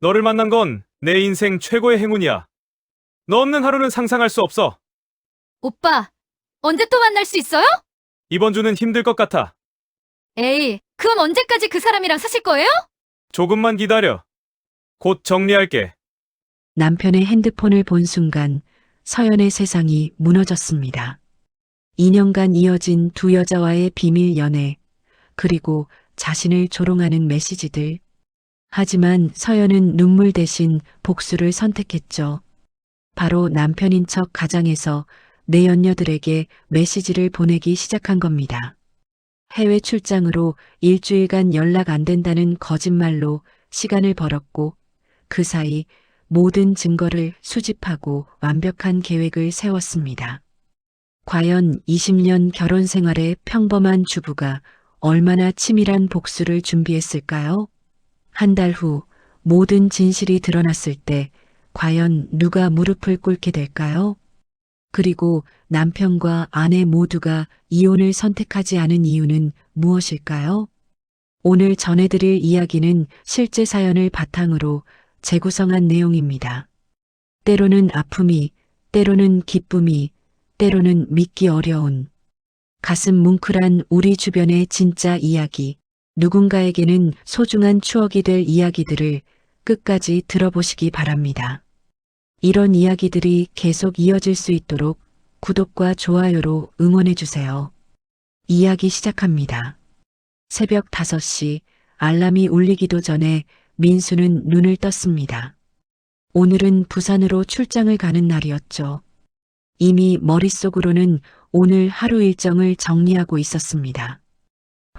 너를 만난 건 내 인생 최고의 행운이야. 너 없는 하루는 상상할 수 없어. 오빠, 언제 또 만날 수 있어요? 이번 주는 힘들 것 같아. 에이, 그럼 언제까지 그 사람이랑 사실 거예요? 조금만 기다려. 곧 정리할게. 남편의 핸드폰을 본 순간 서연의 세상이 무너졌습니다. 2년간 이어진 두 여자와의 비밀 연애, 그리고 자신을 조롱하는 메시지들. 하지만 서연은 눈물 대신 복수를 선택했죠. 바로 남편인 척 가장해서 내연녀들에게 메시지를 보내기 시작한 겁니다. 해외 출장으로 일주일간 연락 안 된다는 거짓말로 시간을 벌었고, 그 사이 모든 증거를 수집하고 완벽한 계획을 세웠습니다. 과연 20년 결혼 생활의 평범한 주부가 얼마나 치밀한 복수를 준비했을까요? 한 달 후 모든 진실이 드러났을 때 과연 누가 무릎을 꿇게 될까요? 그리고 남편과 아내 모두가 이혼을 선택하지 않은 이유는 무엇일까요? 오늘 전해드릴 이야기는 실제 사연을 바탕으로 재구성한 내용입니다. 때로는 아픔이, 때로는 기쁨이, 때로는 믿기 어려운 가슴 뭉클한 우리 주변의 진짜 이야기, 누군가에게는 소중한 추억이 될 이야기들을 끝까지 들어보시기 바랍니다. 이런 이야기들이 계속 이어질 수 있도록 구독과 좋아요로 응원해주세요. 이야기 시작합니다. 새벽 5시 알람이 울리기도 전에 민수는 눈을 떴습니다. 오늘은 부산으로 출장을 가는 날이었죠. 이미 머릿속으로는 오늘 하루 일정을 정리하고 있었습니다.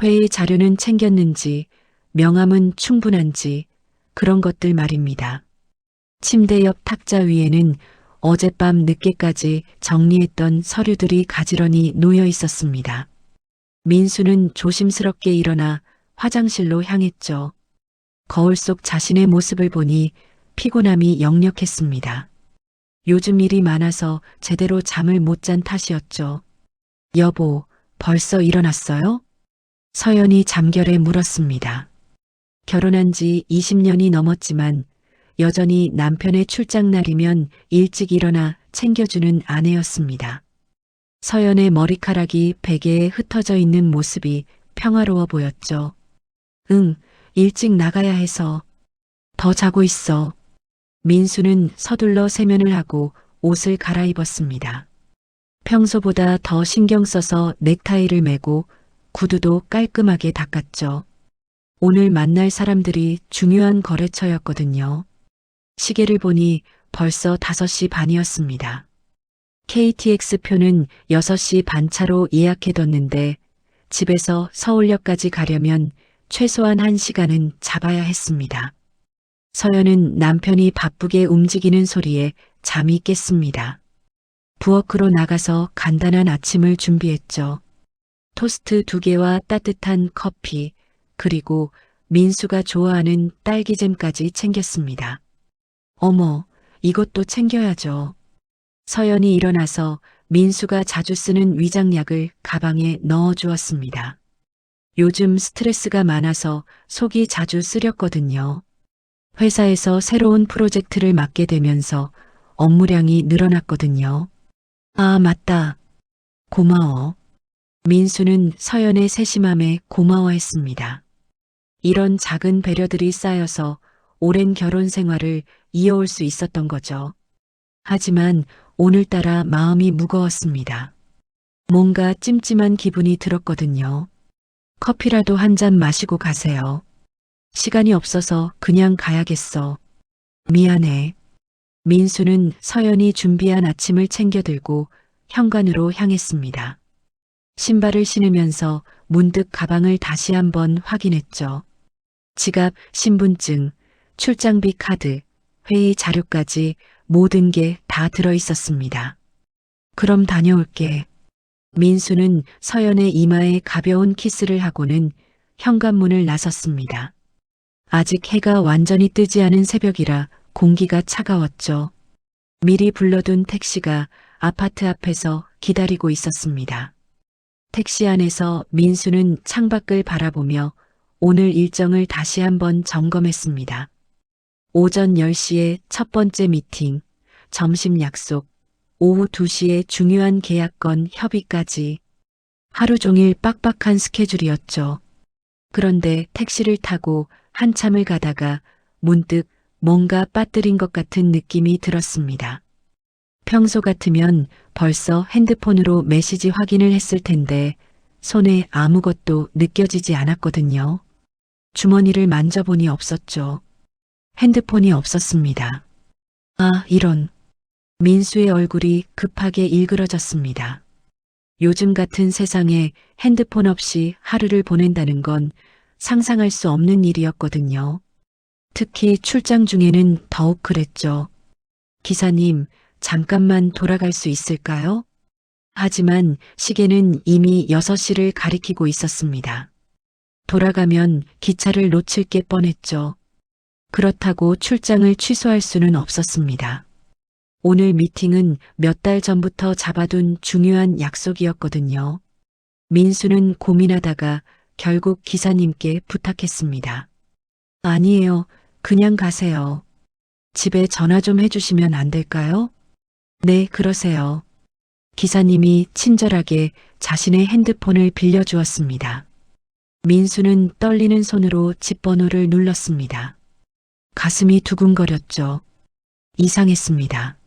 회의 자료는 챙겼는지, 명함은 충분한지, 그런 것들 말입니다. 침대 옆 탁자 위에는 어젯밤 늦게까지 정리했던 서류들이 가지런히 놓여 있었습니다. 민수는 조심스럽게 일어나 화장실로 향했죠. 거울 속 자신의 모습을 보니 피곤함이 역력했습니다. 요즘 일이 많아서 제대로 잠을 못 잔 탓이었죠. 여보, 벌써 일어났어요? 서연이 잠결에 물었습니다. 결혼한 지 20년이 넘었지만 여전히 남편의 출장날이면 일찍 일어나 챙겨주는 아내였습니다. 서연의 머리카락이 베개에 흩어져 있는 모습이 평화로워 보였죠. 응, 일찍 나가야 해서. 더 자고 있어. 민수는 서둘러 세면을 하고 옷을 갈아입었습니다. 평소보다 더 신경 써서 넥타이를 매고 구두도 깔끔하게 닦았죠. 오늘 만날 사람들이 중요한 거래처였거든요. 시계를 보니 벌써 5시 반이었습니다. KTX 표는 6시 반 차로 예약해뒀는데 집에서 서울역까지 가려면 최소한 1시간은 잡아야 했습니다. 서연은 남편이 바쁘게 움직이는 소리에 잠이 깼습니다. 부엌으로 나가서 간단한 아침을 준비했죠. 토스트 2개와 따뜻한 커피, 그리고 민수가 좋아하는 딸기잼까지 챙겼습니다. 어머, 이것도 챙겨야죠. 서연이 일어나서 민수가 자주 쓰는 위장약을 가방에 넣어 주었습니다. 요즘 스트레스가 많아서 속이 자주 쓰렸거든요. 회사에서 새로운 프로젝트를 맡게 되면서 업무량이 늘어났거든요. 아, 맞다. 고마워. 민수는 서연의 세심함에 고마워했습니다. 이런 작은 배려들이 쌓여서 오랜 결혼 생활을 이어올 수 있었던 거죠. 하지만 오늘따라 마음이 무거웠습니다. 뭔가 찜찜한 기분이 들었거든요. 커피라도 한 잔 마시고 가세요. 시간이 없어서 그냥 가야겠어. 미안해. 민수는 서연이 준비한 아침을 챙겨 들고 현관으로 향했습니다. 신발을 신으면서 문득 가방을 다시 한번 확인했죠. 지갑, 신분증, 출장비 카드, 회의 자료까지 모든 게 다 들어 있었습니다. 그럼 다녀올게. 민수는 서연의 이마에 가벼운 키스를 하고는 현관문을 나섰습니다. 아직 해가 완전히 뜨지 않은 새벽이라 공기가 차가웠죠. 미리 불러둔 택시가 아파트 앞에서 기다리고 있었습니다. 택시 안에서 민수는 창밖을 바라보며 오늘 일정을 다시 한번 점검했습니다. 오전 10시에 첫 번째 미팅, 점심 약속, 오후 2시에 중요한 계약건 협의까지 하루 종일 빡빡한 스케줄이었죠. 그런데 택시를 타고 한참을 가다가 문득 뭔가 빠뜨린 것 같은 느낌이 들었습니다. 평소 같으면 벌써 핸드폰으로 메시지 확인을 했을 텐데 손에 아무것도 느껴지지 않았거든요. 주머니를 만져보니 없었죠. 핸드폰이 없었습니다. 아, 이런. 민수의 얼굴이 급하게 일그러졌습니다. 요즘 같은 세상에 핸드폰 없이 하루를 보낸다는 건 상상할 수 없는 일이었거든요. 특히 출장 중에는 더욱 그랬죠. 기사님, 잠깐만 돌아갈 수 있을까요? 하지만 시계는 이미 6시를 가리키고 있었습니다. 돌아가면 기차를 놓칠 게 뻔했죠. 그렇다고 출장을 취소할 수는 없었습니다. 오늘 미팅은 몇 달 전부터 잡아둔 중요한 약속이었거든요. 민수는 고민하다가 결국 기사님께 부탁했습니다. 아니에요. 그냥 가세요. 집에 전화 좀 해주시면 안 될까요? 네, 그러세요. 기사님이 친절하게 자신의 핸드폰을 빌려주었습니다. 민수는 떨리는 손으로 집 번호를 눌렀습니다. 가슴이 두근거렸죠. 이상했습니다.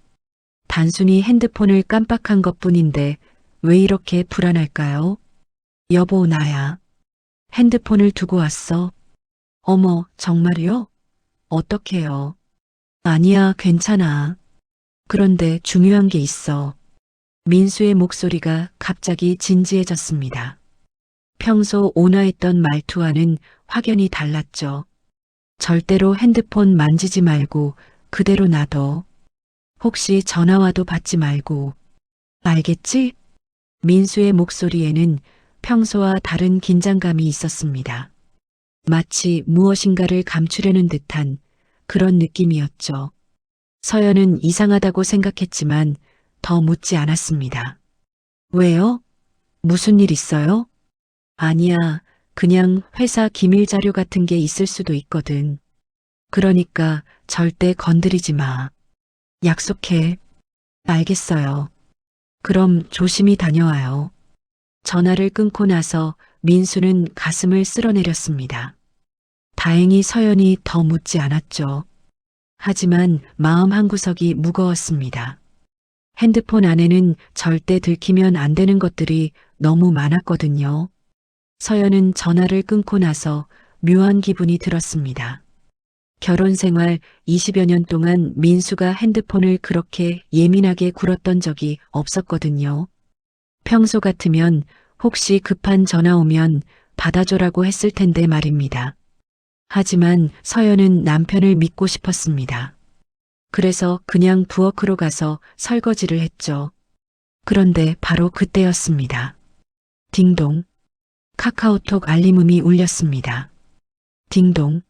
단순히 핸드폰을 깜빡한 것뿐인데 왜 이렇게 불안할까요? 여보, 나야. 핸드폰을 두고 왔어. 어머, 정말요? 어떡해요? 아니야, 괜찮아. 그런데 중요한 게 있어. 민수의 목소리가 갑자기 진지해졌습니다. 평소 온화했던 말투와는 확연히 달랐죠. 절대로 핸드폰 만지지 말고 그대로 놔둬. 혹시 전화 와도 받지 말고. 알겠지? 민수의 목소리에는 평소와 다른 긴장감이 있었습니다. 마치 무엇인가를 감추려는 듯한 그런 느낌이었죠. 서연은 이상하다고 생각했지만 더 묻지 않았습니다. 왜요? 무슨 일 있어요? 아니야, 그냥 회사 기밀 자료 같은 게 있을 수도 있거든. 그러니까 절대 건드리지 마. 약속해. 알겠어요. 그럼 조심히 다녀와요. 전화를 끊고 나서 민수는 가슴을 쓸어내렸습니다. 다행히 서연이 더 묻지 않았죠. 하지만 마음 한구석이 무거웠습니다. 핸드폰 안에는 절대 들키면 안 되는 것들이 너무 많았거든요. 서연은 전화를 끊고 나서 묘한 기분이 들었습니다. 결혼 생활 20여 년 동안 민수가 핸드폰을 그렇게 예민하게 굴었던 적이 없었거든요. 평소 같으면 혹시 급한 전화 오면 받아줘라고 했을 텐데 말입니다. 하지만 서연은 남편을 믿고 싶었습니다. 그래서 그냥 부엌으로 가서 설거지를 했죠. 그런데 바로 그때였습니다. 딩동. 카카오톡 알림음이 울렸습니다. 딩동.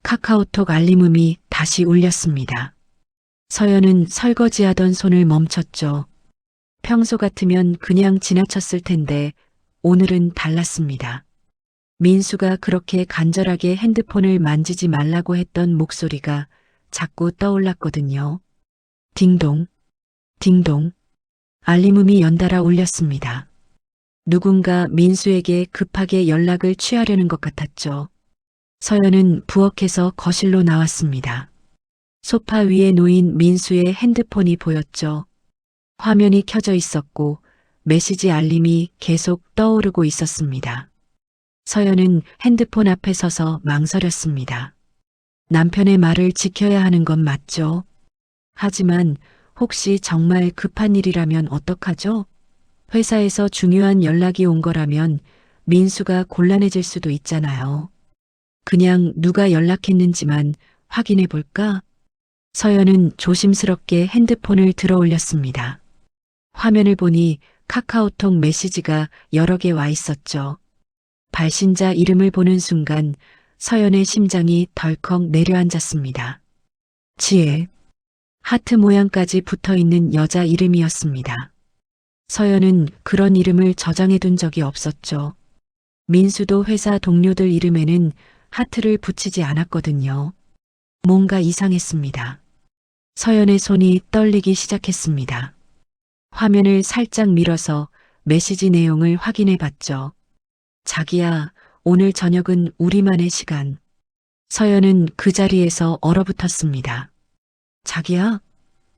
카카오톡 알림음이 다시 울렸습니다. 서연은 설거지하던 손을 멈췄죠. 평소 같으면 그냥 지나쳤을 텐데 오늘은 달랐습니다. 민수가 그렇게 간절하게 핸드폰을 만지지 말라고 했던 목소리가 자꾸 떠올랐거든요. 딩동, 딩동. 알림음이 연달아 울렸습니다. 누군가 민수에게 급하게 연락을 취하려는 것 같았죠. 서연은 부엌에서 거실로 나왔습니다. 소파 위에 놓인 민수의 핸드폰이 보였죠. 화면이 켜져 있었고 메시지 알림이 계속 떠오르고 있었습니다. 서연은 핸드폰 앞에 서서 망설였습니다. 남편의 말을 지켜야 하는 건 맞죠? 하지만 혹시 정말 급한 일이라면 어떡하죠? 회사에서 중요한 연락이 온 거라면 민수가 곤란해질 수도 있잖아요. 그냥 누가 연락했는지만 확인해 볼까? 서연은 조심스럽게 핸드폰을 들어 올렸습니다. 화면을 보니 카카오톡 메시지가 여러 개 와 있었죠. 발신자 이름을 보는 순간 서연의 심장이 덜컥 내려앉았습니다. 지혜. 하트 모양까지 붙어 있는 여자 이름이었습니다. 서연은 그런 이름을 저장해 둔 적이 없었죠. 민수도 회사 동료들 이름에는 하트를 붙이지 않았거든요. 뭔가 이상했습니다. 서연의 손이 떨리기 시작했습니다. 화면을 살짝 밀어서 메시지 내용을 확인해 봤죠. 자기야, 오늘 저녁은 우리만의 시간. 서연은 그 자리에서 얼어붙었습니다. 자기야,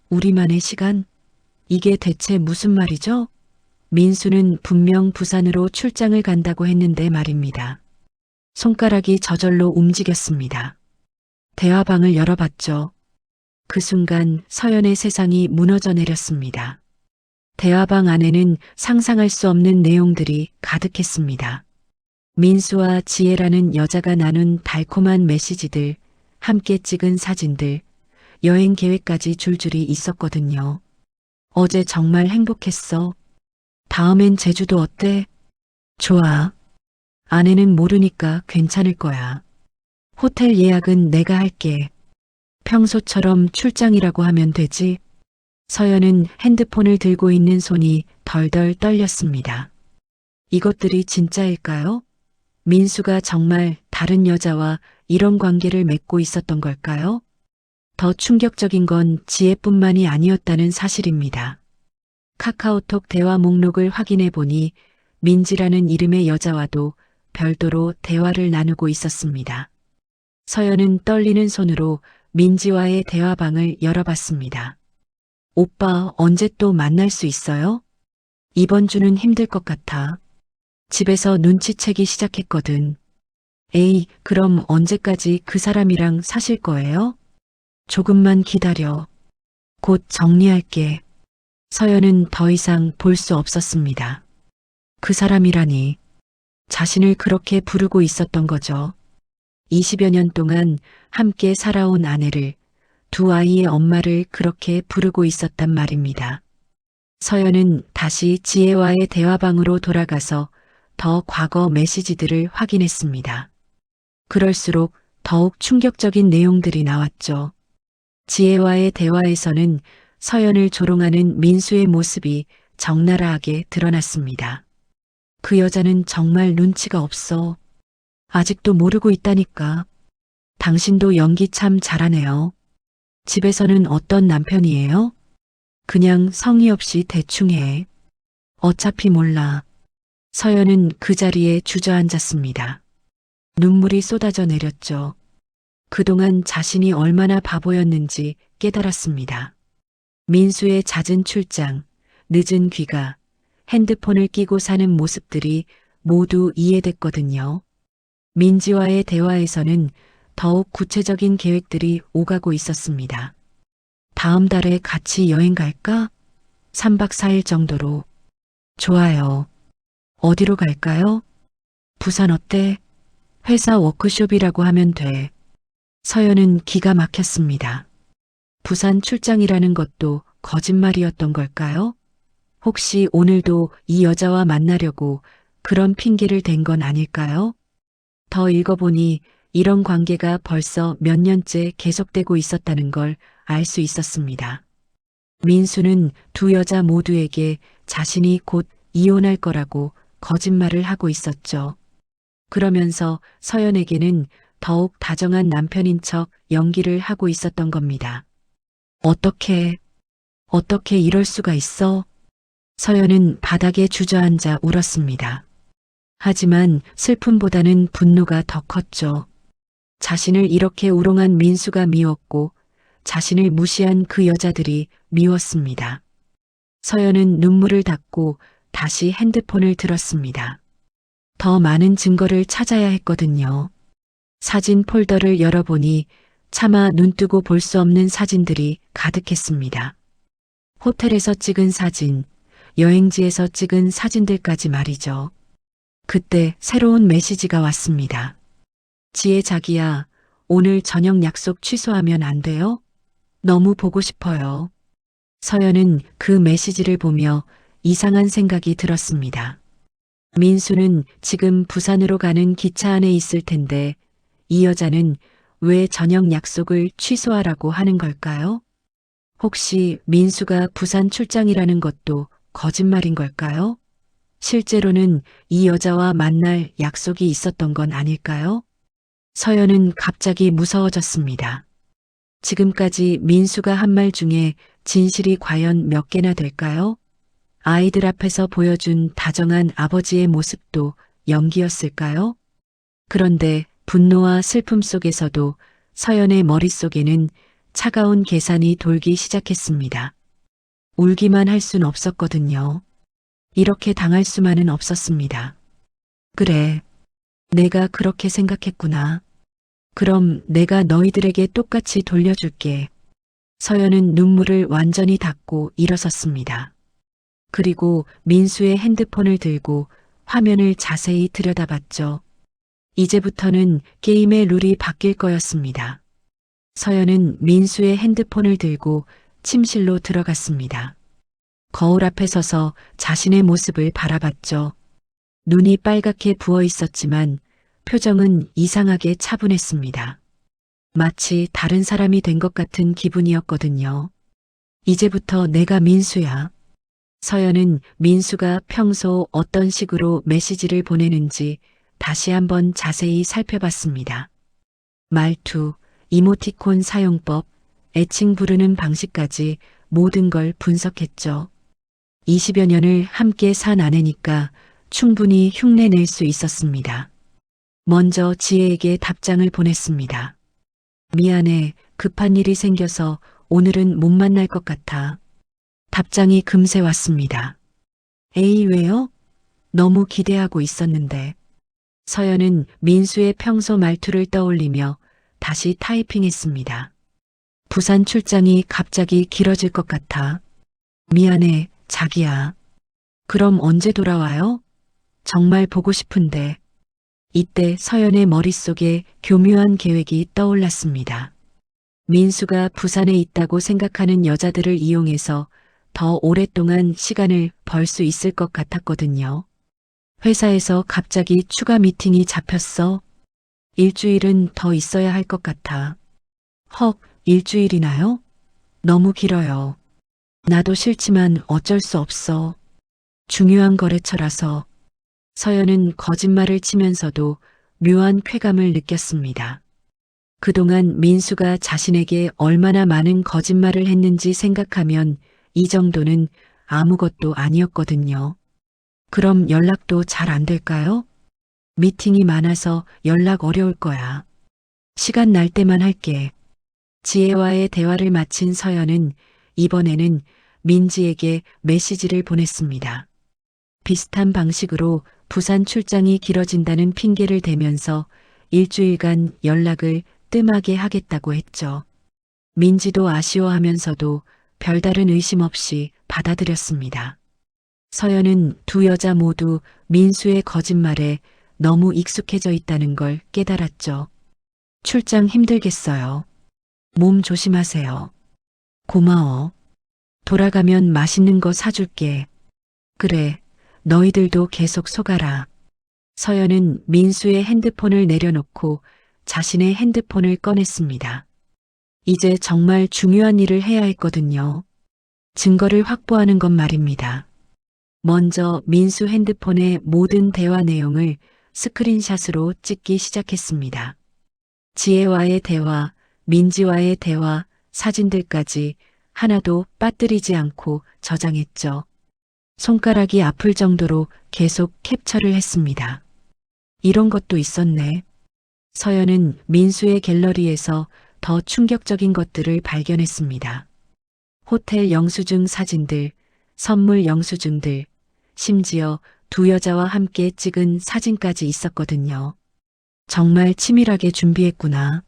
우리만의 시간? 이게 대체 무슨 말이죠? 민수는 분명 부산으로 출장을 간다고 했는데 말입니다. 손가락이 저절로 움직였습니다. 대화방을 열어봤죠. 그 순간 서연의 세상이 무너져 내렸습니다. 대화방 안에는 상상할 수 없는 내용들이 가득했습니다. 민수와 지혜라는 여자가 나눈 달콤한 메시지들, 함께 찍은 사진들, 여행 계획까지 줄줄이 있었거든요. 어제 정말 행복했어. 다음엔 제주도 어때? 좋아. 아내는 모르니까 괜찮을 거야. 호텔 예약은 내가 할게. 평소처럼 출장이라고 하면 되지? 서연은 핸드폰을 들고 있는 손이 덜덜 떨렸습니다. 이것들이 진짜일까요? 민수가 정말 다른 여자와 이런 관계를 맺고 있었던 걸까요? 더 충격적인 건 지혜뿐만이 아니었다는 사실입니다. 카카오톡 대화 목록을 확인해 보니 민지라는 이름의 여자와도 별도로 대화를 나누고 있었습니다. 서연은 떨리는 손으로 민지와의 대화방을 열어봤습니다. 오빠 언제 또 만날 수 있어요? 이번 주는 힘들 것 같아. 집에서 눈치채기 시작했거든. 에이, 그럼 언제까지 그 사람이랑 사실 거예요? 조금만 기다려. 곧 정리할게. 서연은 더 이상 볼 수 없었습니다. 그 사람이라니 자신을 그렇게 부르고 있었던 거죠. 20여 년 동안 함께 살아온 아내를, 두 아이의 엄마를 그렇게 부르고 있었단 말입니다. 서연은 다시 지혜와의 대화방으로 돌아가서 더 과거 메시지들을 확인했습니다. 그럴수록 더욱 충격적인 내용들이 나왔죠. 지혜와의 대화에서는 서연을 조롱하는 민수의 모습이 적나라하게 드러났습니다. 그 여자는 정말 눈치가 없어. 아직도 모르고 있다니까. 당신도 연기 참 잘하네요. 집에서는 어떤 남편이에요? 그냥 성의 없이 대충 해. 어차피 몰라. 서연은 그 자리에 주저앉았습니다. 눈물이 쏟아져 내렸죠. 그동안 자신이 얼마나 바보였는지 깨달았습니다. 민수의 잦은 출장, 늦은 귀가, 핸드폰을 끼고 사는 모습들이 모두 이해됐거든요. 민지와의 대화에서는 더욱 구체적인 계획들이 오가고 있었습니다. 다음 달에 같이 여행 갈까? 3박 4일 정도로. 좋아요. 어디로 갈까요? 부산 어때? 회사 워크숍이라고 하면 돼. 서연은 기가 막혔습니다. 부산 출장이라는 것도 거짓말이었던 걸까요? 혹시 오늘도 이 여자와 만나려고 그런 핑계를 댄 건 아닐까요? 더 읽어보니 이런 관계가 벌써 몇 년째 계속되고 있었다는 걸 알 수 있었습니다. 민수는 두 여자 모두에게 자신이 곧 이혼할 거라고 거짓말을 하고 있었죠. 그러면서 서연에게는 더욱 다정한 남편인 척 연기를 하고 있었던 겁니다. 어떻게 이럴 수가 있어? 서연은 바닥에 주저앉아 울었습니다. 하지만 슬픔보다는 분노가 더 컸죠. 자신을 이렇게 우롱한 민수가 미웠고 자신을 무시한 그 여자들이 미웠습니다. 서연은 눈물을 닦고 다시 핸드폰을 들었습니다. 더 많은 증거를 찾아야 했거든요. 사진 폴더를 열어보니 차마 눈뜨고 볼 수 없는 사진들이 가득했습니다. 호텔에서 찍은 사진, 여행지에서 찍은 사진들까지 말이죠. 그때 새로운 메시지가 왔습니다. 지혜 자기야, 오늘 저녁 약속 취소하면 안 돼요? 너무 보고 싶어요. 서연은 그 메시지를 보며 이상한 생각이 들었습니다. 민수는 지금 부산으로 가는 기차 안에 있을 텐데 이 여자는 왜 저녁 약속을 취소하라고 하는 걸까요? 혹시 민수가 부산 출장이라는 것도 거짓말인 걸까요? 실제로는 이 여자와 만날 약속이 있었던 건 아닐까요? 서연은 갑자기 무서워졌습니다. 지금까지 민수가 한 말 중에 진실이 과연 몇 개나 될까요? 아이들 앞에서 보여준 다정한 아버지의 모습도 연기였을까요? 그런데 분노와 슬픔 속에서도 서연의 머릿속에는 차가운 계산이 돌기 시작했습니다. 울기만 할 순 없었거든요. 이렇게 당할 수만은 없었습니다. 그래, 내가 그렇게 생각했구나. 그럼 내가 너희들에게 똑같이 돌려줄게. 서연은 눈물을 완전히 닦고 일어섰습니다. 그리고 민수의 핸드폰을 들고 화면을 자세히 들여다봤죠. 이제부터는 게임의 룰이 바뀔 거였습니다. 서연은 민수의 핸드폰을 들고 침실로 들어갔습니다. 거울 앞에 서서 자신의 모습을 바라봤죠. 눈이 빨갛게 부어 있었지만 표정은 이상하게 차분했습니다. 마치 다른 사람이 된 것 같은 기분이었거든요. 이제부터 내가 민수야. 서연은 민수가 평소 어떤 식으로 메시지를 보내는지 다시 한번 자세히 살펴봤습니다. 말투, 이모티콘 사용법, 애칭 부르는 방식까지 모든 걸 분석했죠. 20여 년을 함께 산 아내니까 충분히 흉내낼 수 있었습니다. 먼저 지혜에게 답장을 보냈습니다. 미안해, 급한 일이 생겨서 오늘은 못 만날 것 같아. 답장이 금세 왔습니다. 에이, 왜요? 너무 기대하고 있었는데. 서연은 민수의 평소 말투를 떠올리며 다시 타이핑했습니다. 부산 출장이 갑자기 길어질 것 같아. 미안해, 자기야. 그럼 언제 돌아와요? 정말 보고 싶은데. 이때 서연의 머릿속에 교묘한 계획이 떠올랐습니다. 민수가 부산에 있다고 생각하는 여자들을 이용해서 더 오랫동안 시간을 벌 수 있을 것 같았거든요. 회사에서 갑자기 추가 미팅이 잡혔어. 일주일은 더 있어야 할 것 같아. 헉, 일주일이나요? 너무 길어요. 나도 싫지만 어쩔 수 없어. 중요한 거래처라서. 서연은 거짓말을 치면서도 묘한 쾌감을 느꼈습니다. 그동안 민수가 자신에게 얼마나 많은 거짓말을 했는지 생각하면 이 정도는 아무것도 아니었거든요. 그럼 연락도 잘 안 될까요? 미팅이 많아서 연락 어려울 거야. 시간 날 때만 할게. 지혜와의 대화를 마친 서연은 이번에는 민지에게 메시지를 보냈습니다. 비슷한 방식으로 부산 출장이 길어진다는 핑계를 대면서 일주일간 연락을 뜸하게 하겠다고 했죠. 민지도 아쉬워하면서도 별다른 의심 없이 받아들였습니다. 서연은 두 여자 모두 민수의 거짓말에 너무 익숙해져 있다는 걸 깨달았죠. 출장 힘들겠어요. 몸 조심하세요. 고마워. 돌아가면 맛있는 거 사줄게. 그래, 너희들도 계속 속아라. 서연은 민수의 핸드폰을 내려놓고 자신의 핸드폰을 꺼냈습니다. 이제 정말 중요한 일을 해야 했거든요. 증거를 확보하는 것 말입니다. 먼저 민수 핸드폰의 모든 대화 내용을 스크린샷으로 찍기 시작했습니다. 지혜와의 대화, 민지와의 대화, 사진들까지 하나도 빠뜨리지 않고 저장했죠. 손가락이 아플 정도로 계속 캡처를 했습니다. 이런 것도 있었네. 서연은 민수의 갤러리에서 더 충격적인 것들을 발견했습니다. 호텔 영수증 사진들, 선물 영수증들, 심지어 두 여자와 함께 찍은 사진까지 있었거든요. 정말 치밀하게 준비했구나.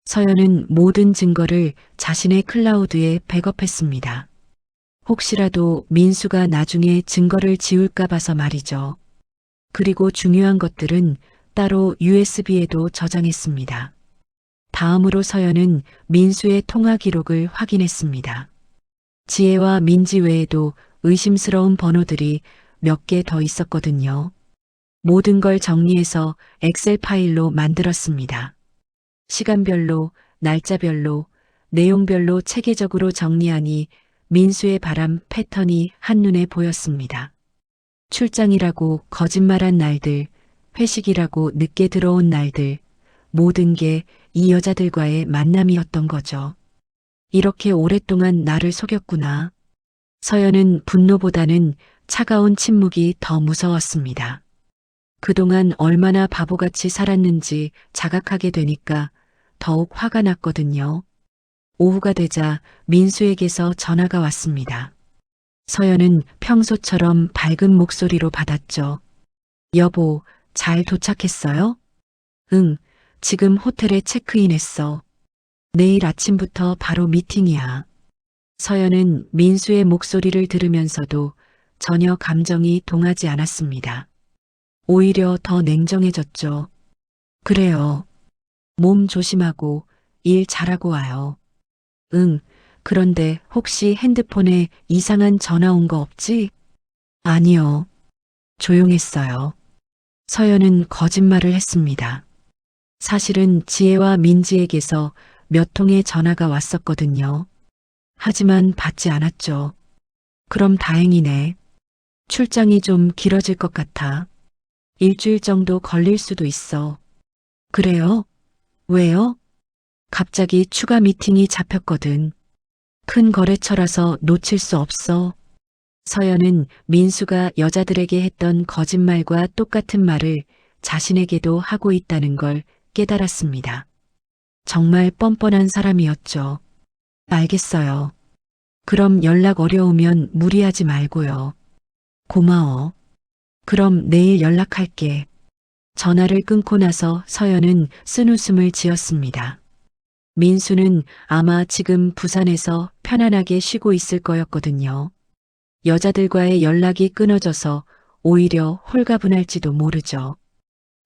서연은 모든 증거를 자신의 클라우드에 백업했습니다. 혹시라도 민수가 나중에 증거를 지울까 봐서 말이죠. 그리고 중요한 것들은 따로 USB에도 저장했습니다. 다음으로 서연은 민수의 통화 기록을 확인했습니다. 지혜와 민지 외에도 의심스러운 번호들이 몇 개 더 있었거든요. 모든 걸 정리해서 엑셀 파일로 만들었습니다. 시간별로, 날짜별로, 내용별로 체계적으로 정리하니 민수의 바람 패턴이 한눈에 보였습니다. 출장이라고 거짓말한 날들, 회식이라고 늦게 들어온 날들, 모든 게 이 여자들과의 만남이었던 거죠. 이렇게 오랫동안 나를 속였구나. 서연은 분노보다는 차가운 침묵이 더 무서웠습니다. 그동안 얼마나 바보같이 살았는지 자각하게 되니까 더욱 화가 났거든요. 오후가 되자 민수에게서 전화가 왔습니다. 서연은 평소처럼 밝은 목소리로 받았죠. 여보, 잘 도착했어요? 응, 지금 호텔에 체크인했어. 내일 아침부터 바로 미팅이야. 서연은 민수의 목소리를 들으면서도 전혀 감정이 동하지 않았습니다. 오히려 더 냉정해졌죠. 그래요. 몸 조심하고 일 잘하고 와요. 응, 그런데 혹시 핸드폰에 이상한 전화 온 거 없지? 아니요. 조용했어요. 서연은 거짓말을 했습니다. 사실은 지혜와 민지에게서 몇 통의 전화가 왔었거든요. 하지만 받지 않았죠. 그럼 다행이네. 출장이 좀 길어질 것 같아. 일주일 정도 걸릴 수도 있어. 그래요? 왜요? 갑자기 추가 미팅이 잡혔거든. 큰 거래처라서 놓칠 수 없어. 서연은 민수가 여자들에게 했던 거짓말과 똑같은 말을 자신에게도 하고 있다는 걸 깨달았습니다. 정말 뻔뻔한 사람이었죠. 알겠어요. 그럼 연락 어려우면 무리하지 말고요. 고마워. 그럼 내일 연락할게. 전화를 끊고 나서 서연은 쓴웃음을 지었습니다. 민수는 아마 지금 부산에서 편안하게 쉬고 있을 거였거든요. 여자들과의 연락이 끊어져서 오히려 홀가분할지도 모르죠.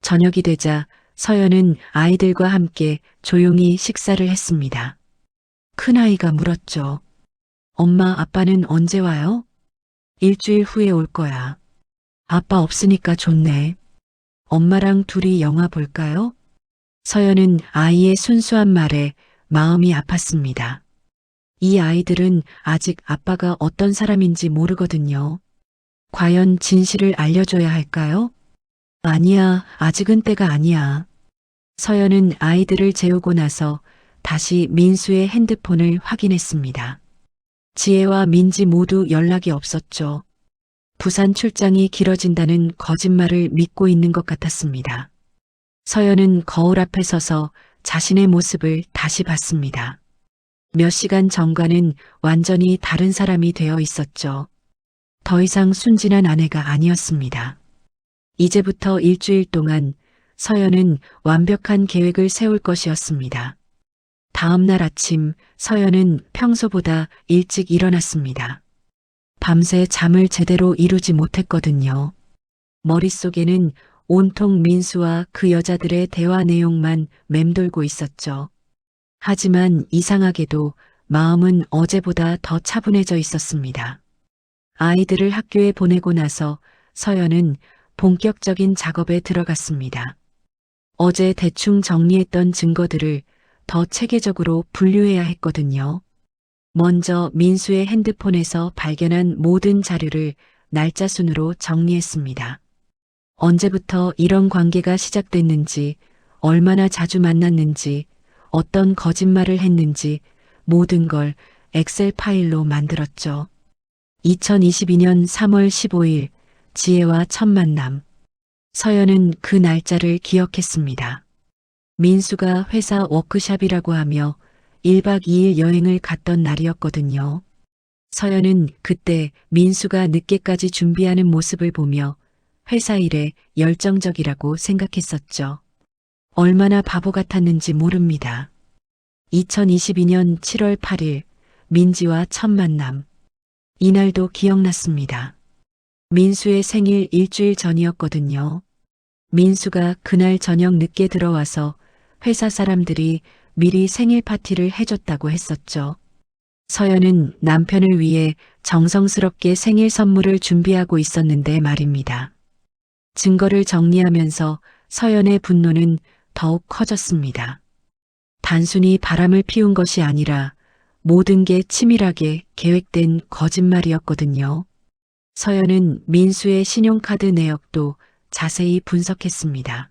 저녁이 되자 서연은 아이들과 함께 조용히 식사를 했습니다. 큰아이가 물었죠. 엄마, 아빠는 언제 와요? 일주일 후에 올 거야. 아빠 없으니까 좋네. 엄마랑 둘이 영화 볼까요? 서연은 아이의 순수한 말에 마음이 아팠습니다. 이 아이들은 아직 아빠가 어떤 사람인지 모르거든요. 과연 진실을 알려줘야 할까요? 아니야, 아직은 때가 아니야. 서연은 아이들을 재우고 나서 다시 민수의 핸드폰을 확인했습니다. 지혜와 민지 모두 연락이 없었죠. 부산 출장이 길어진다는 거짓말을 믿고 있는 것 같았습니다. 서연은 거울 앞에 서서 자신의 모습을 다시 봤습니다. 몇 시간 전과는 완전히 다른 사람이 되어 있었죠. 더 이상 순진한 아내가 아니었습니다. 이제부터 일주일 동안 서연은 완벽한 계획을 세울 것이었습니다. 다음 날 아침 서연은 평소보다 일찍 일어났습니다. 밤새 잠을 제대로 이루지 못했거든요. 머릿속에는 온통 민수와 그 여자들의 대화 내용만 맴돌고 있었죠. 하지만 이상하게도 마음은 어제보다 더 차분해져 있었습니다. 아이들을 학교에 보내고 나서 서연은 본격적인 작업에 들어갔습니다. 어제 대충 정리했던 증거들을 더 체계적으로 분류해야 했거든요. 먼저 민수의 핸드폰에서 발견한 모든 자료를 날짜 순으로 정리했습니다. 언제부터 이런 관계가 시작됐는지, 얼마나 자주 만났는지, 어떤 거짓말을 했는지 모든 걸 엑셀 파일로 만들었죠. 2022년 3월 15일 지혜와 첫 만남. 서연은 그 날짜를 기억했습니다. 민수가 회사 워크샵이라고 하며 1박 2일 여행을 갔던 날이었거든요. 서연은 그때 민수가 늦게까지 준비하는 모습을 보며 회사 일에 열정적이라고 생각했었죠. 얼마나 바보 같았는지 모릅니다. 2022년 7월 8일 민지와 첫 만남. 이날도 기억났습니다. 민수의 생일 일주일 전이었거든요. 민수가 그날 저녁 늦게 들어와서 회사 사람들이 미리 생일 파티를 해줬다고 했었죠. 서연은 남편을 위해 정성스럽게 생일 선물을 준비하고 있었는데 말입니다. 증거를 정리하면서 서연의 분노는 더욱 커졌습니다. 단순히 바람을 피운 것이 아니라 모든 게 치밀하게 계획된 거짓말이었거든요. 서연은 민수의 신용카드 내역도 자세히 분석했습니다.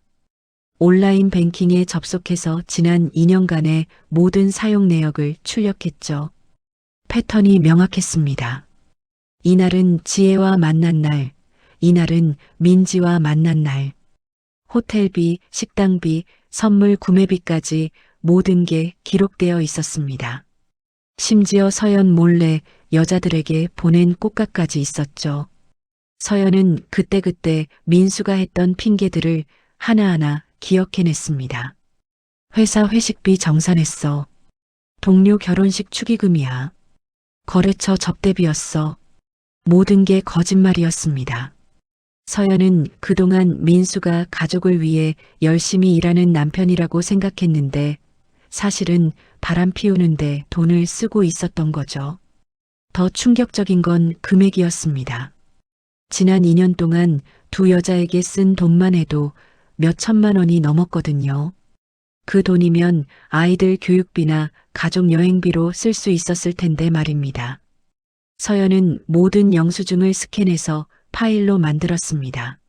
온라인 뱅킹에 접속해서 지난 2년간의 모든 사용 내역을 출력했죠. 패턴이 명확했습니다. 이날은 지혜와 만난 날, 이날은 민지와 만난 날. 호텔비, 식당비, 선물 구매비까지 모든 게 기록되어 있었습니다. 심지어 서연 몰래 여자들에게 보낸 꽃값까지 있었죠. 서연은 그때그때 민수가 했던 핑계들을 하나하나 기억해냈습니다. 회사 회식비 정산했어. 동료 결혼식 축의금이야. 거래처 접대비였어. 모든 게 거짓말이었습니다. 서연은 그동안 민수가 가족을 위해 열심히 일하는 남편이라고 생각했는데 사실은 바람 피우는데 돈을 쓰고 있었던 거죠. 더 충격적인 건 금액이었습니다. 지난 2년 동안 두 여자에게 쓴 돈만 해도 몇 천만 원이 넘었거든요. 그 돈이면 아이들 교육비나 가족 여행비로 쓸 수 있었을 텐데 말입니다. 서연은 모든 영수증을 스캔해서 파일로 만들었습니다.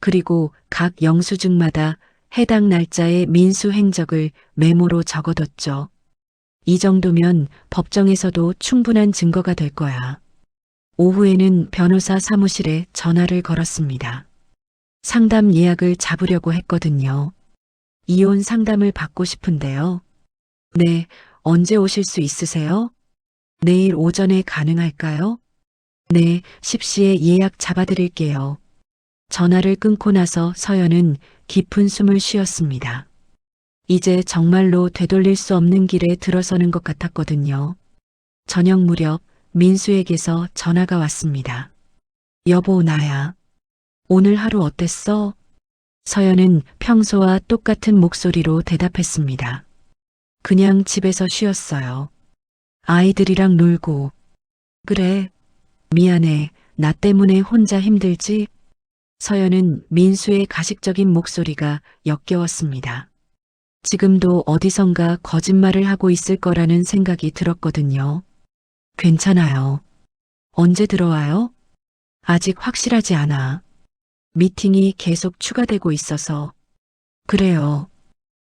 그리고 각 영수증마다 해당 날짜의 민수 행적을 메모로 적어뒀죠. 이 정도면 법정에서도 충분한 증거가 될 거야. 오후에는 변호사 사무실에 전화를 걸었습니다. 상담 예약을 잡으려고 했거든요. 이혼 상담을 받고 싶은데요. 네, 언제 오실 수 있으세요? 내일 오전에 가능할까요? 네, 10시에 예약 잡아드릴게요. 전화를 끊고 나서 서연은 깊은 숨을 쉬었습니다. 이제 정말로 되돌릴 수 없는 길에 들어서는 것 같았거든요. 저녁 무렵 민수에게서 전화가 왔습니다. 여보, 나야. 오늘 하루 어땠어? 서연은 평소와 똑같은 목소리로 대답했습니다. 그냥 집에서 쉬었어요. 아이들이랑 놀고. 그래, 미안해. 나 때문에 혼자 힘들지? 서연은 민수의 가식적인 목소리가 역겨웠습니다. 지금도 어디선가 거짓말을 하고 있을 거라는 생각이 들었거든요. 괜찮아요. 언제 들어와요? 아직 확실하지 않아. 미팅이 계속 추가되고 있어서. 그래요.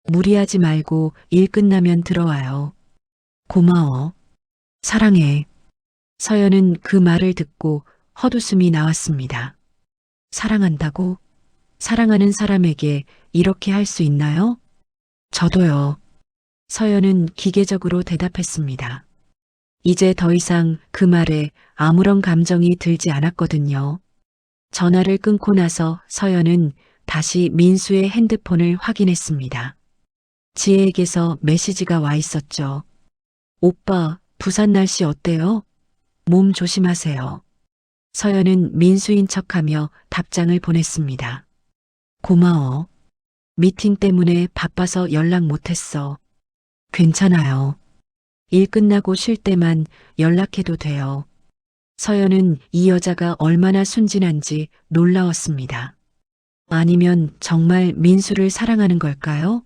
무리하지 말고 일 끝나면 들어와요. 고마워. 사랑해. 서연은 그 말을 듣고 헛웃음이 나왔습니다. 사랑한다고? 사랑하는 사람에게 이렇게 할 수 있나요? 저도요. 서연은 기계적으로 대답했습니다. 이제 더 이상 그 말에 아무런 감정이 들지 않았거든요. 전화를 끊고 나서 서연은 다시 민수의 핸드폰을 확인했습니다. 지혜에게서 메시지가 와 있었죠. 오빠, 부산 날씨 어때요? 몸 조심하세요. 서연은 민수인 척하며 답장을 보냈습니다. 고마워. 미팅 때문에 바빠서 연락 못했어. 괜찮아요. 일 끝나고 쉴 때만 연락해도 돼요. 서연은 이 여자가 얼마나 순진한지 놀라웠습니다. 아니면 정말 민수를 사랑하는 걸까요?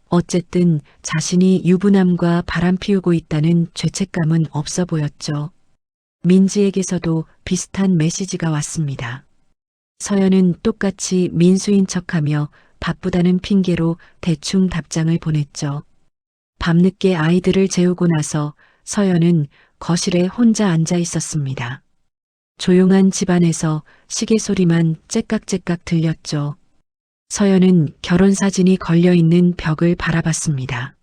어쨌든 자신이 유부남과 바람 피우고 있다는 죄책감은 없어 보였죠. 민지에게서도 비슷한 메시지가 왔습니다. 서연은 똑같이 민수인 척하며 바쁘다는 핑계로 대충 답장을 보냈죠. 밤늦게 아이들을 재우고 나서 서연은 거실에 혼자 앉아 있었습니다. 조용한 집안에서 시계 소리만 째깍째깍 들렸죠. 서연은 결혼사진이 걸려있는 벽을 바라봤습니다.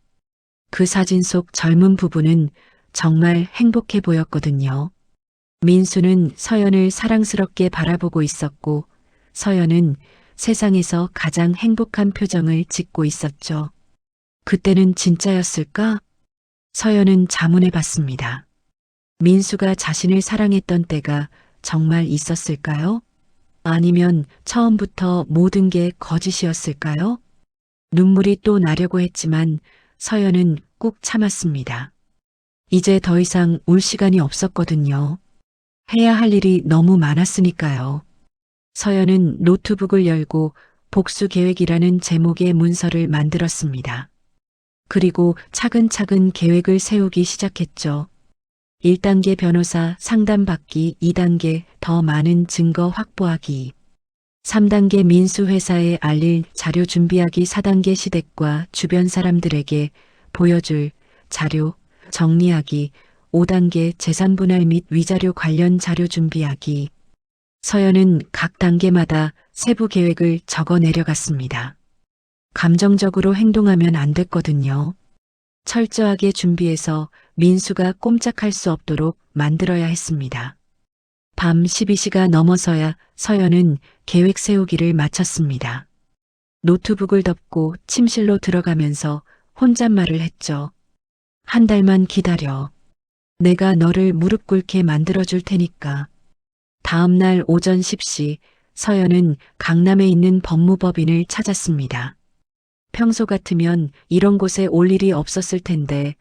그 사진 속 젊은 부부는 정말 행복해 보였거든요. 민수는 서연을 사랑스럽게 바라보고 있었고 서연은 세상에서 가장 행복한 표정을 짓고 있었죠. 그때는 진짜였을까? 서연은 자문해 봤습니다. 민수가 자신을 사랑했던 때가 정말 있었을까요? 아니면 처음부터 모든 게 거짓이었을까요? 눈물이 또 나려고 했지만 서연은 꾹 참았습니다. 이제 더 이상 울 시간이 없었거든요. 해야 할 일이 너무 많았으니까요. 서연은 노트북을 열고 복수 계획이라는 제목의 문서를 만들었습니다. 그리고 차근차근 계획을 세우기 시작했죠. 1단계 변호사 상담받기, 2단계 더 많은 증거 확보하기. 3단계 민수 회사에 알릴 자료 준비하기 4단계 시댁과 주변 사람들에게 보여줄 자료 정리하기 5단계 재산 분할 및 위자료 관련 자료 준비하기. 서연은 각 단계마다 세부 계획을 적어 내려갔습니다. 감정적으로 행동하면 안 됐거든요. 철저하게 준비해서 민수가 꼼짝할 수 없도록 만들어야 했습니다. 밤 12시가 넘어서야 서연은 계획 세우기를 마쳤습니다. 노트북을 덮고 침실로 들어가면서 혼잣말을 했죠. 한 달만 기다려. 내가 너를 무릎 꿇게 만들어줄 테니까. 다음 날 오전 10시 서연은 강남에 있는 법무법인을 찾았습니다. 평소 같으면 이런 곳에 올 일이 없었을 텐데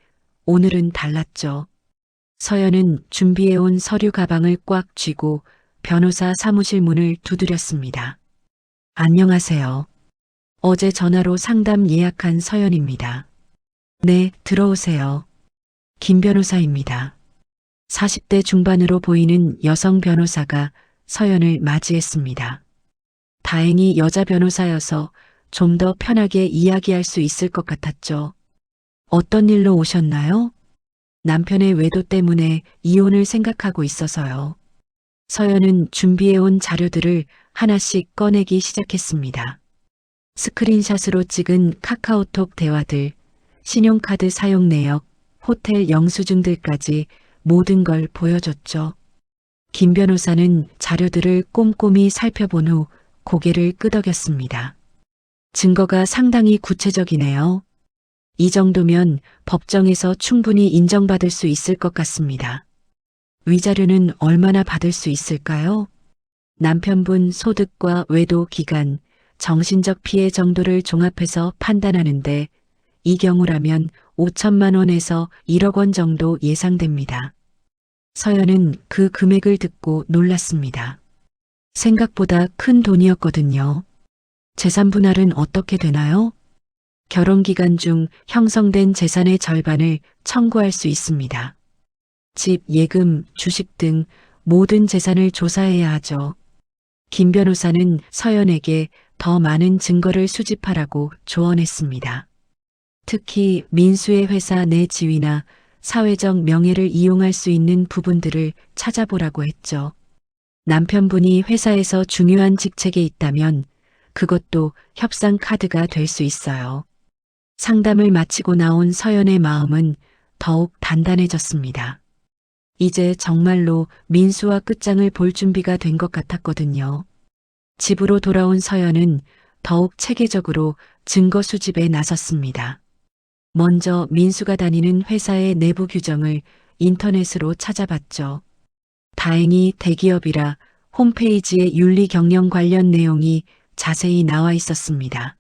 오늘은 달랐죠. 서연은 준비해온 서류 가방을 꽉 쥐고 변호사 사무실 문을 두드렸습니다. 안녕하세요. 어제 전화로 상담 예약한 서연입니다. 네, 들어오세요. 김 변호사입니다. 40대 중반으로 보이는 여성 변호사가 서연을 맞이했습니다. 다행히 여자 변호사여서 좀 더 편하게 이야기할 수 있을 것 같았죠. 어떤 일로 오셨나요? 남편의 외도 때문에 이혼을 생각하고 있어서요. 서연은 준비해온 자료들을 하나씩 꺼내기 시작했습니다. 스크린샷으로 찍은 카카오톡 대화들, 신용카드 사용 내역, 호텔 영수증들까지 모든 걸 보여줬죠. 김 변호사는 자료들을 꼼꼼히 살펴본 후 고개를 끄덕였습니다. 증거가 상당히 구체적이네요. 이 정도면 법정에서 충분히 인정받을 수 있을 것 같습니다. 위자료는 얼마나 받을 수 있을까요? 남편분 소득과 외도 기간, 정신적 피해 정도를 종합해서 판단하는데 이 경우라면 5천만 원에서 1억 원 정도 예상됩니다. 서연은 그 금액을 듣고 놀랐습니다. 생각보다 큰 돈이었거든요. 재산 분할은 어떻게 되나요? 결혼 기간 중 형성된 재산의 절반을 청구할 수 있습니다. 집, 예금, 주식 등 모든 재산을 조사해야 하죠. 김 변호사는 서연에게 더 많은 증거를 수집하라고 조언했습니다. 특히 민수의 회사 내 지위나 사회적 명예를 이용할 수 있는 부분들을 찾아보라고 했죠. 남편분이 회사에서 중요한 직책에 있다면 그것도 협상 카드가 될 수 있어요. 상담을 마치고 나온 서연의 마음은 더욱 단단해졌습니다. 이제 정말로 민수와 끝장을 볼 준비가 된 것 같았거든요. 집으로 돌아온 서연은 더욱 체계적으로 증거 수집에 나섰습니다. 먼저 민수가 다니는 회사의 내부 규정을 인터넷으로 찾아봤죠. 다행히 대기업이라 홈페이지에 윤리 경영 관련 내용이 자세히 나와 있었습니다.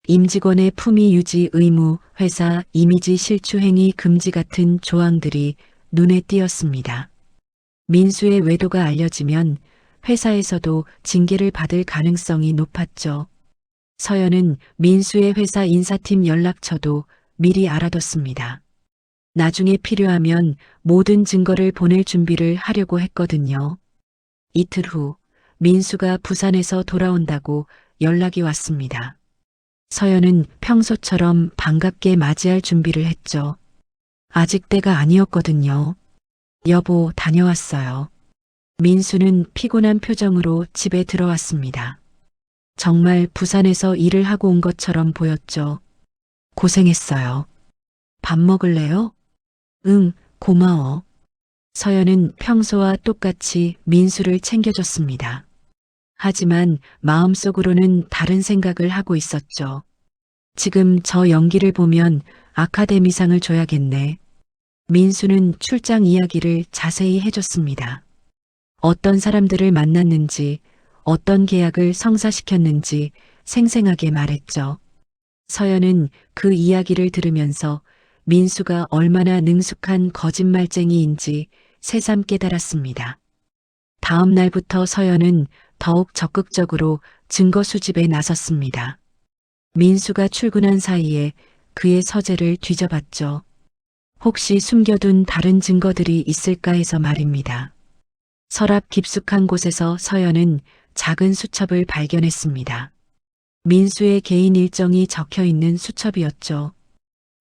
임직원의 품위 유지 의무, 회사 이미지 실추 행위 금지 같은 조항들이 눈에 띄었습니다. 민수의 외도가 알려지면 회사에서도 징계를 받을 가능성이 높았죠. 서연은 민수의 회사 인사팀 연락처도 미리 알아뒀습니다. 나중에 필요하면 모든 증거를 보낼 준비를 하려고 했거든요. 이틀 후 민수가 부산에서 돌아온다고 연락이 왔습니다. 서연은 평소처럼 반갑게 맞이할 준비를 했죠. 아직 때가 아니었거든요. 여보, 다녀왔어요. 민수는 피곤한 표정으로 집에 들어왔습니다. 정말 부산에서 일을 하고 온 것처럼 보였죠. 고생했어요. 밥 먹을래요? 응, 고마워. 서연은 평소와 똑같이 민수를 챙겨줬습니다. 하지만 마음속으로는 다른 생각을 하고 있었죠. 지금 저 연기를 보면 아카데미상을 줘야겠네. 민수는 출장 이야기를 자세히 해줬습니다. 어떤 사람들을 만났는지, 어떤 계약을 성사시켰는지 생생하게 말했죠. 서연은 그 이야기를 들으면서 민수가 얼마나 능숙한 거짓말쟁이인지 새삼 깨달았습니다. 다음 날부터 서연은 더욱 적극적으로 증거 수집에 나섰습니다. 민수가 출근한 사이에 그의 서재를 뒤져봤죠. 혹시 숨겨둔 다른 증거들이 있을까 해서 말입니다. 서랍 깊숙한 곳에서 서연은 작은 수첩을 발견했습니다. 민수의 개인 일정이 적혀 있는 수첩이었죠.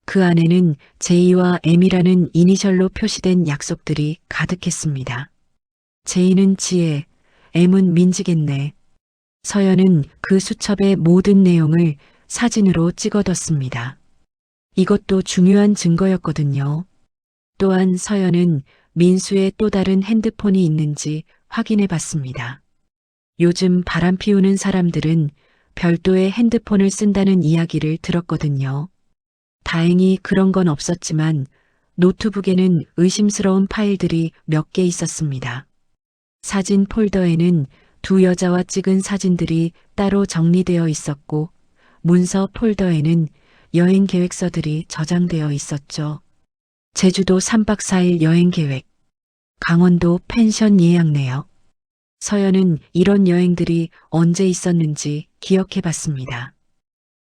그 안에는 J와 M이라는 이니셜로 표시된 약속들이 가득했습니다. J는 지혜, M은 민지겠네. 서연은 그 수첩의 모든 내용을 사진으로 찍어뒀습니다. 이것도 중요한 증거였거든요. 또한 서연은 민수의 또 다른 핸드폰이 있는지 확인해 봤습니다. 요즘 바람 피우는 사람들은 별도의 핸드폰을 쓴다는 이야기를 들었거든요. 다행히 그런 건 없었지만 노트북에는 의심스러운 파일들이 몇 개 있었습니다. 사진 폴더에는 두 여자와 찍은 사진들이 따로 정리되어 있었고 문서 폴더에는 여행 계획서들이 저장되어 있었죠. 제주도 3박 4일 여행 계획, 강원도 펜션 예약 내역. 서연은 이런 여행들이 언제 있었는지 기억해 봤습니다.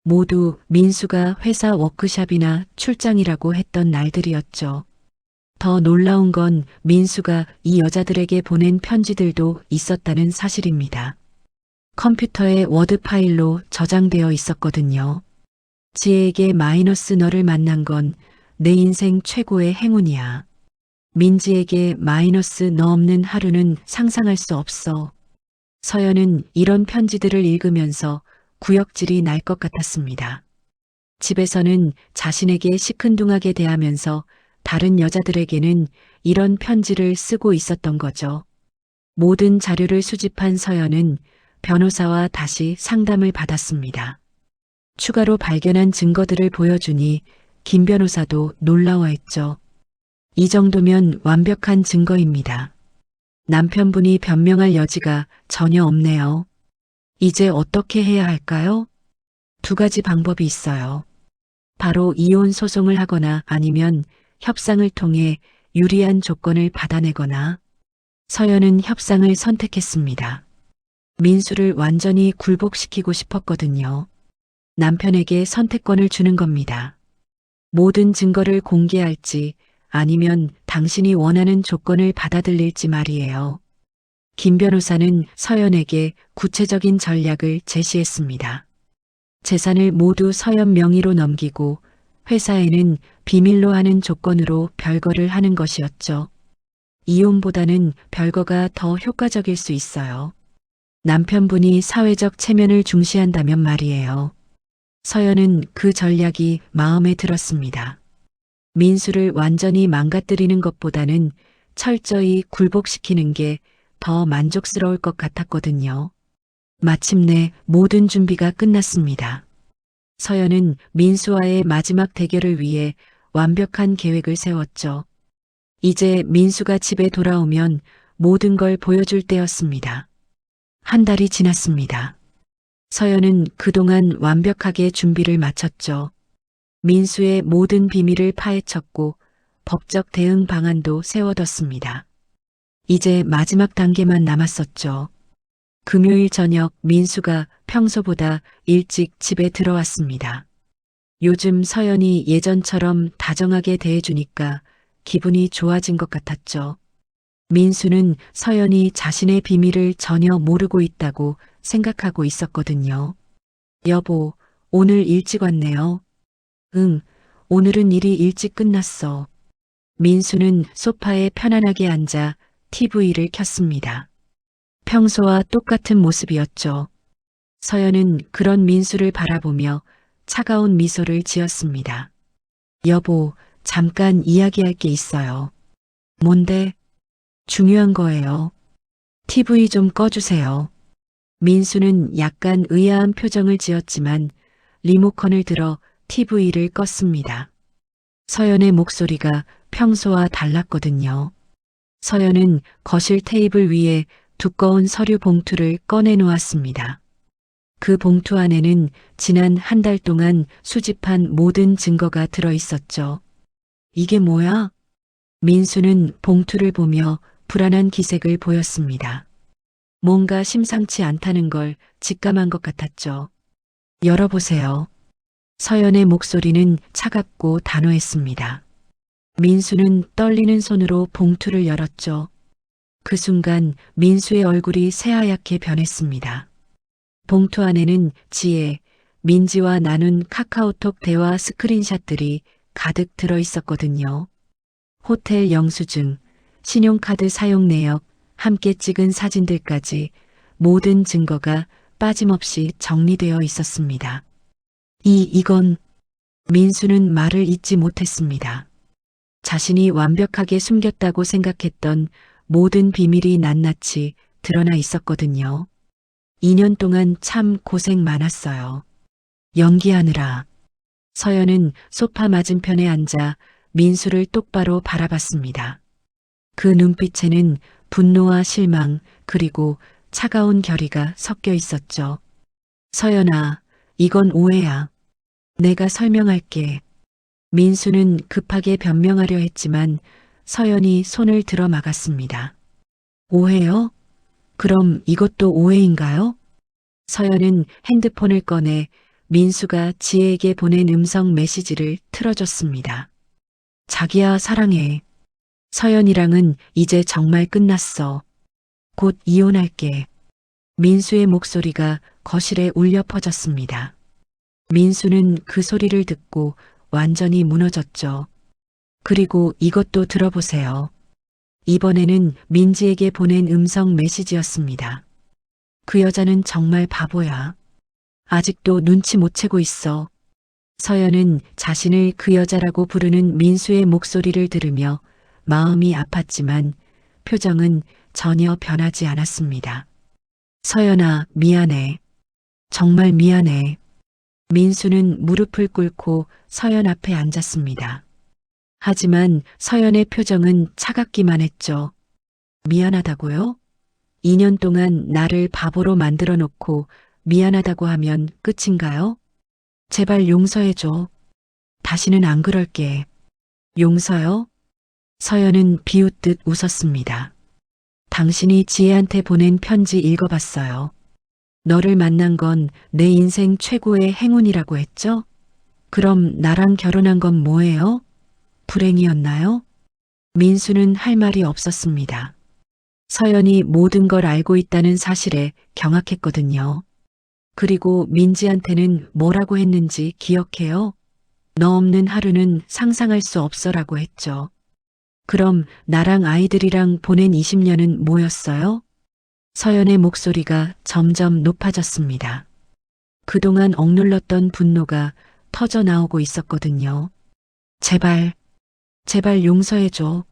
모두 민수가 회사 워크샵이나 출장이라고 했던 날들이었죠. 더 놀라운 건 민수가 이 여자들에게 보낸 편지들도 있었다는 사실입니다. 컴퓨터에 워드 파일로 저장되어 있었거든요. 지혜에게 마이너스 너를 만난 건 내 인생 최고의 행운이야. 민지에게 마이너스 너 없는 하루는 상상할 수 없어. 서연은 이런 편지들을 읽으면서 구역질이 날 것 같았습니다. 집에서는 자신에게 시큰둥하게 대하면서 다른 여자들에게는 이런 편지를 쓰고 있었던 거죠. 모든 자료를 수집한 서연은 변호사와 다시 상담을 받았습니다. 추가로 발견한 증거들을 보여주니 김 변호사도 놀라워했죠. 이 정도면 완벽한 증거입니다. 남편분이 변명할 여지가 전혀 없네요. 이제 어떻게 해야 할까요? 두 가지 방법이 있어요. 바로 이혼 소송을 하거나 아니면 협상을 통해 유리한 조건을 받아내거나. 서연은 협상을 선택했습니다. 민수를 완전히 굴복시키고 싶었거든요. 남편에게 선택권을 주는 겁니다. 모든 증거를 공개할지 아니면 당신이 원하는 조건을 받아들일지 말이에요. 김 변호사는 서연에게 구체적인 전략을 제시했습니다. 재산을 모두 서연 명의로 넘기고 회사에는 비밀로 하는 조건으로 별거를 하는 것이었죠. 이혼보다는 별거가 더 효과적일 수 있어요. 남편분이 사회적 체면을 중시한다면 말이에요. 서연은 그 전략이 마음에 들었습니다. 민수를 완전히 망가뜨리는 것보다는 철저히 굴복시키는 게 더 만족스러울 것 같았거든요. 마침내 모든 준비가 끝났습니다. 서연은 민수와의 마지막 대결을 위해 완벽한 계획을 세웠죠. 이제 민수가 집에 돌아오면 모든 걸 보여줄 때였습니다. 한 달이 지났습니다. 서연은 그동안 완벽하게 준비를 마쳤죠. 민수의 모든 비밀을 파헤쳤고 법적 대응 방안도 세워뒀습니다. 이제 마지막 단계만 남았었죠. 금요일 저녁 민수가 평소보다 일찍 집에 들어왔습니다. 요즘 서연이 예전처럼 다정하게 대해주니까 기분이 좋아진 것 같았죠. 민수는 서연이 자신의 비밀을 전혀 모르고 있다고 생각하고 있었거든요. 여보, 오늘 일찍 왔네요. 응, 오늘은 일이 일찍 끝났어. 민수는 소파에 편안하게 앉아 TV를 켰습니다. 평소와 똑같은 모습이었죠. 서연은 그런 민수를 바라보며 차가운 미소를 지었습니다. 여보, 잠깐 이야기할 게 있어요. 뭔데? 중요한 거예요. TV 좀 꺼주세요. 민수는 약간 의아한 표정을 지었지만 리모컨을 들어 TV를 껐습니다. 서연의 목소리가 평소와 달랐거든요. 서연은 거실 테이블 위에 두꺼운 서류 봉투를 꺼내 놓았습니다. 그 봉투 안에는 지난 한 달 동안 수집한 모든 증거가 들어 있었죠. 이게 뭐야? 민수는 봉투를 보며 불안한 기색을 보였습니다. 뭔가 심상치 않다는 걸 직감한 것 같았죠. 열어보세요. 서연의 목소리는 차갑고 단호했습니다. 민수는 떨리는 손으로 봉투를 열었죠. 그 순간 민수의 얼굴이 새하얗게 변했습니다. 봉투 안에는 지혜, 민지와 나눈 카카오톡 대화 스크린샷들이 가득 들어 있었거든요. 호텔 영수증, 신용카드 사용 내역, 함께 찍은 사진들까지 모든 증거가 빠짐없이 정리되어 있었습니다. 이건 민수는 말을 잇지 못했습니다. 자신이 완벽하게 숨겼다고 생각했던 모든 비밀이 낱낱이 드러나 있었거든요. 2년 동안 참 고생 많았어요. 연기하느라. 서연은 소파 맞은편에 앉아 민수를 똑바로 바라봤습니다. 그 눈빛에는 분노와 실망 그리고 차가운 결의가 섞여 있었죠. 서연아, 이건 오해야. 내가 설명할게. 민수는 급하게 변명하려 했지만 서연이 손을 들어 막았습니다. 오해요? 그럼 이것도 오해인가요? 서연은 핸드폰을 꺼내 민수가 지혜에게 보낸 음성 메시지를 틀어줬습니다. 자기야 사랑해. 서연이랑은 이제 정말 끝났어. 곧 이혼할게. 민수의 목소리가 거실에 울려 퍼졌습니다. 민수는 그 소리를 듣고 완전히 무너졌죠. 그리고 이것도 들어보세요. 이번에는 민지에게 보낸 음성 메시지였습니다. 그 여자는 정말 바보야. 아직도 눈치 못 채고 있어. 서연은 자신을 그 여자라고 부르는 민수의 목소리를 들으며 마음이 아팠지만 표정은 전혀 변하지 않았습니다. 서연아, 미안해. 정말 미안해. 민수는 무릎을 꿇고 서연 앞에 앉았습니다. 하지만 서연의 표정은 차갑기만 했죠. 미안하다고요? 2년 동안 나를 바보로 만들어 놓고 미안하다고 하면 끝인가요? 제발 용서해줘. 다시는 안 그럴게. 용서요? 서연은 비웃듯 웃었습니다. 당신이 지혜한테 보낸 편지 읽어봤어요. 너를 만난 건 내 인생 최고의 행운이라고 했죠? 그럼 나랑 결혼한 건 뭐예요? 불행이었나요? 민수는 할 말이 없었습니다. 서연이 모든 걸 알고 있다는 사실에 경악했거든요. 그리고 민지한테는 뭐라고 했는지 기억해요? 너 없는 하루는 상상할 수 없어라고 했죠. 그럼 나랑 아이들이랑 보낸 20년은 뭐였어요? 서연의 목소리가 점점 높아졌습니다. 그동안 억눌렀던 분노가 터져 나오고 있었거든요. 제발, 제발 용서해줘.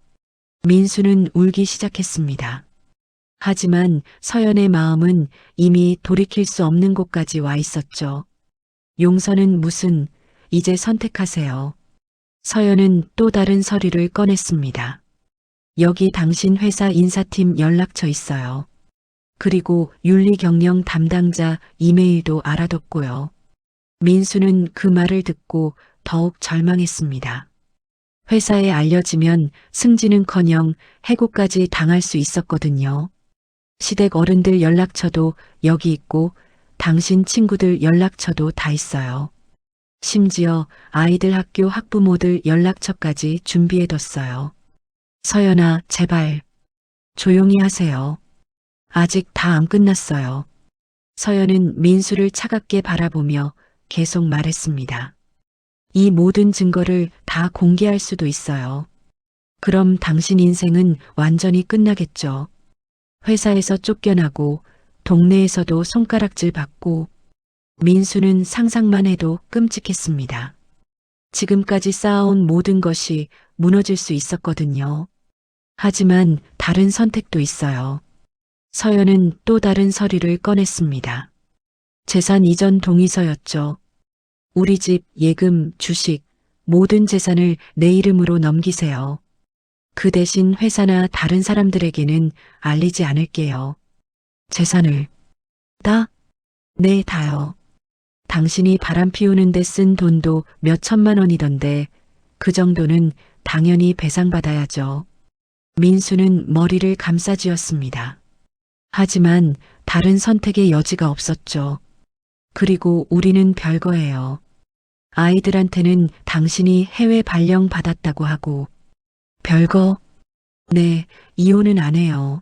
민수는 울기 시작했습니다. 하지만 서연의 마음은 이미 돌이킬 수 없는 곳까지 와 있었죠. 용서는 무슨, 이제 선택하세요. 서연은 또 다른 서류를 꺼냈습니다. 여기 당신 회사 인사팀 연락처 있어요. 그리고 윤리경영 담당자 이메일도 알아뒀고요. 민수는 그 말을 듣고 더욱 절망했습니다. 회사에 알려지면 승진은커녕 해고까지 당할 수 있었거든요. 시댁 어른들 연락처도 여기 있고 당신 친구들 연락처도 다 있어요. 심지어 아이들 학교 학부모들 연락처까지 준비해뒀어요. 서연아, 제발 조용히 하세요. 아직 다 안 끝났어요. 서연은 민수를 차갑게 바라보며 계속 말했습니다. 이 모든 증거를 다 공개할 수도 있어요. 그럼 당신 인생은 완전히 끝나겠죠. 회사에서 쫓겨나고 동네에서도 손가락질 받고. 민수는 상상만 해도 끔찍했습니다. 지금까지 쌓아온 모든 것이 무너질 수 있었거든요. 하지만 다른 선택도 있어요. 서연은 또 다른 서류를 꺼냈습니다. 재산 이전 동의서였죠. 우리 집, 예금, 주식, 모든 재산을 내 이름으로 넘기세요. 그 대신 회사나 다른 사람들에게는 알리지 않을게요. 재산을 다? 네, 다요. 당신이 바람 피우는데 쓴 돈도 몇 천만 원이던데 그 정도는 당연히 배상받아야죠. 민수는 머리를 감싸쥐었습니다. 하지만 다른 선택의 여지가 없었죠. 그리고 우리는 별거예요. 아이들한테는 당신이 해외 발령 받았다고 하고. 별거? 네, 이혼은 안 해요.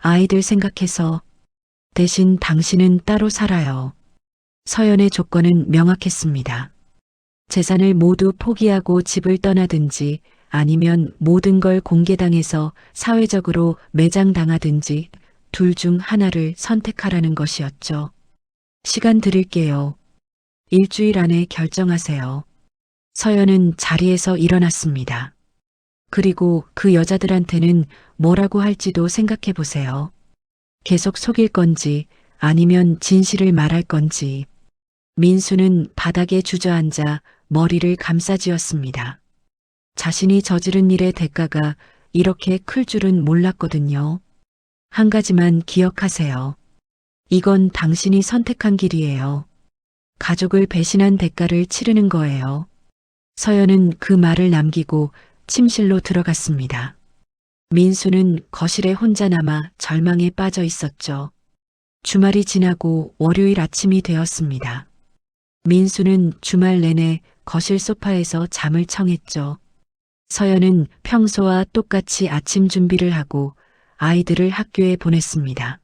아이들 생각해서. 대신 당신은 따로 살아요. 서연의 조건은 명확했습니다. 재산을 모두 포기하고 집을 떠나든지 아니면 모든 걸 공개당해서 사회적으로 매장당하든지 둘 중 하나를 선택하라는 것이었죠. 시간 드릴게요. 일주일 안에 결정하세요. 서연은 자리에서 일어났습니다. 그리고 그 여자들한테는 뭐라고 할지도 생각해 보세요. 계속 속일 건지 아니면 진실을 말할 건지. 민수는 바닥에 주저앉아 머리를 감싸쥐었습니다. 자신이 저지른 일의 대가가 이렇게 클 줄은 몰랐거든요. 한 가지만 기억하세요. 이건 당신이 선택한 길이에요. 가족을 배신한 대가를 치르는 거예요. 서연은 그 말을 남기고 침실로 들어갔습니다. 민수는 거실에 혼자 남아 절망에 빠져 있었죠. 주말이 지나고 월요일 아침이 되었습니다. 민수는 주말 내내 거실 소파에서 잠을 청했죠. 서연은 평소와 똑같이 아침 준비를 하고 아이들을 학교에 보냈습니다.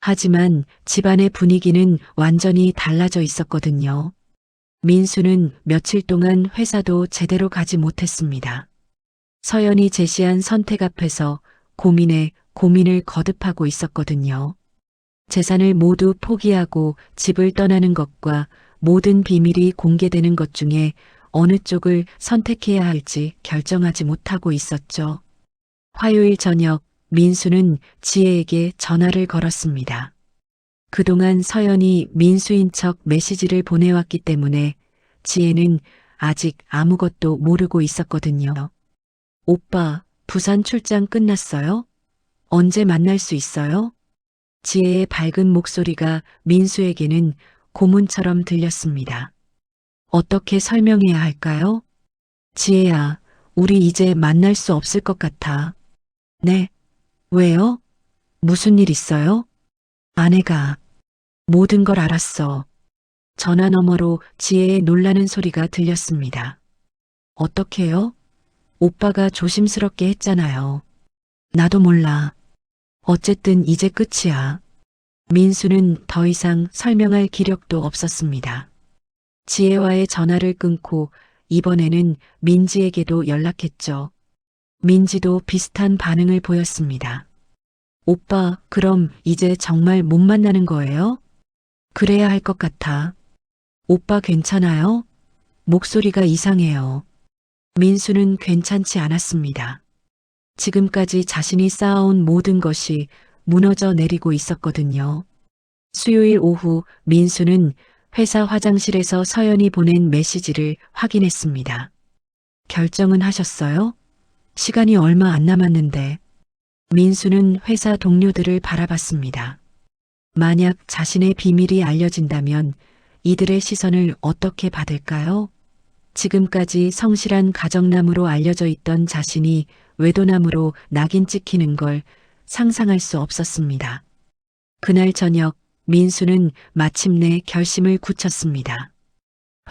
하지만 집안의 분위기는 완전히 달라져 있었거든요. 민수는 며칠 동안 회사도 제대로 가지 못했습니다. 서연이 제시한 선택 앞에서 고민에 고민을 거듭하고 있었거든요. 재산을 모두 포기하고 집을 떠나는 것과 모든 비밀이 공개되는 것 중에 어느 쪽을 선택해야 할지 결정하지 못하고 있었죠. 화요일 저녁 민수는 지혜에게 전화를 걸었습니다. 그동안 서연이 민수인 척 메시지를 보내왔기 때문에 지혜는 아직 아무것도 모르고 있었거든요. 오빠, 부산 출장 끝났어요? 언제 만날 수 있어요? 지혜의 밝은 목소리가 민수에게는 고문처럼 들렸습니다. 어떻게 설명해야 할까요? 지혜야, 우리 이제 만날 수 없을 것 같아. 네? 왜요? 무슨 일 있어요? 아내가 모든 걸 알았어. 전화 너머로 지혜의 놀라는 소리가 들렸습니다. 어떻게요? 오빠가 조심스럽게 했잖아요. 나도 몰라. 어쨌든 이제 끝이야. 민수는 더 이상 설명할 기력도 없었습니다. 지혜와의 전화를 끊고 이번에는 민지에게도 연락했죠. 민지도 비슷한 반응을 보였습니다. 오빠, 그럼 이제 정말 못 만나는 거예요? 그래야 할 것 같아. 오빠 괜찮아요? 목소리가 이상해요. 민수는 괜찮지 않았습니다. 지금까지 자신이 쌓아온 모든 것이 무너져 내리고 있었거든요. 수요일 오후 민수는 회사 화장실에서 서연이 보낸 메시지를 확인했습니다. 결정은 하셨어요? 시간이 얼마 안 남았는데. 민수는 회사 동료들을 바라봤습니다. 만약 자신의 비밀이 알려진다면 이들의 시선을 어떻게 받을까요? 지금까지 성실한 가정남으로 알려져 있던 자신이 외도남으로 낙인 찍히는 걸 상상할 수 없었습니다. 그날 저녁 민수는 마침내 결심을 굳혔습니다.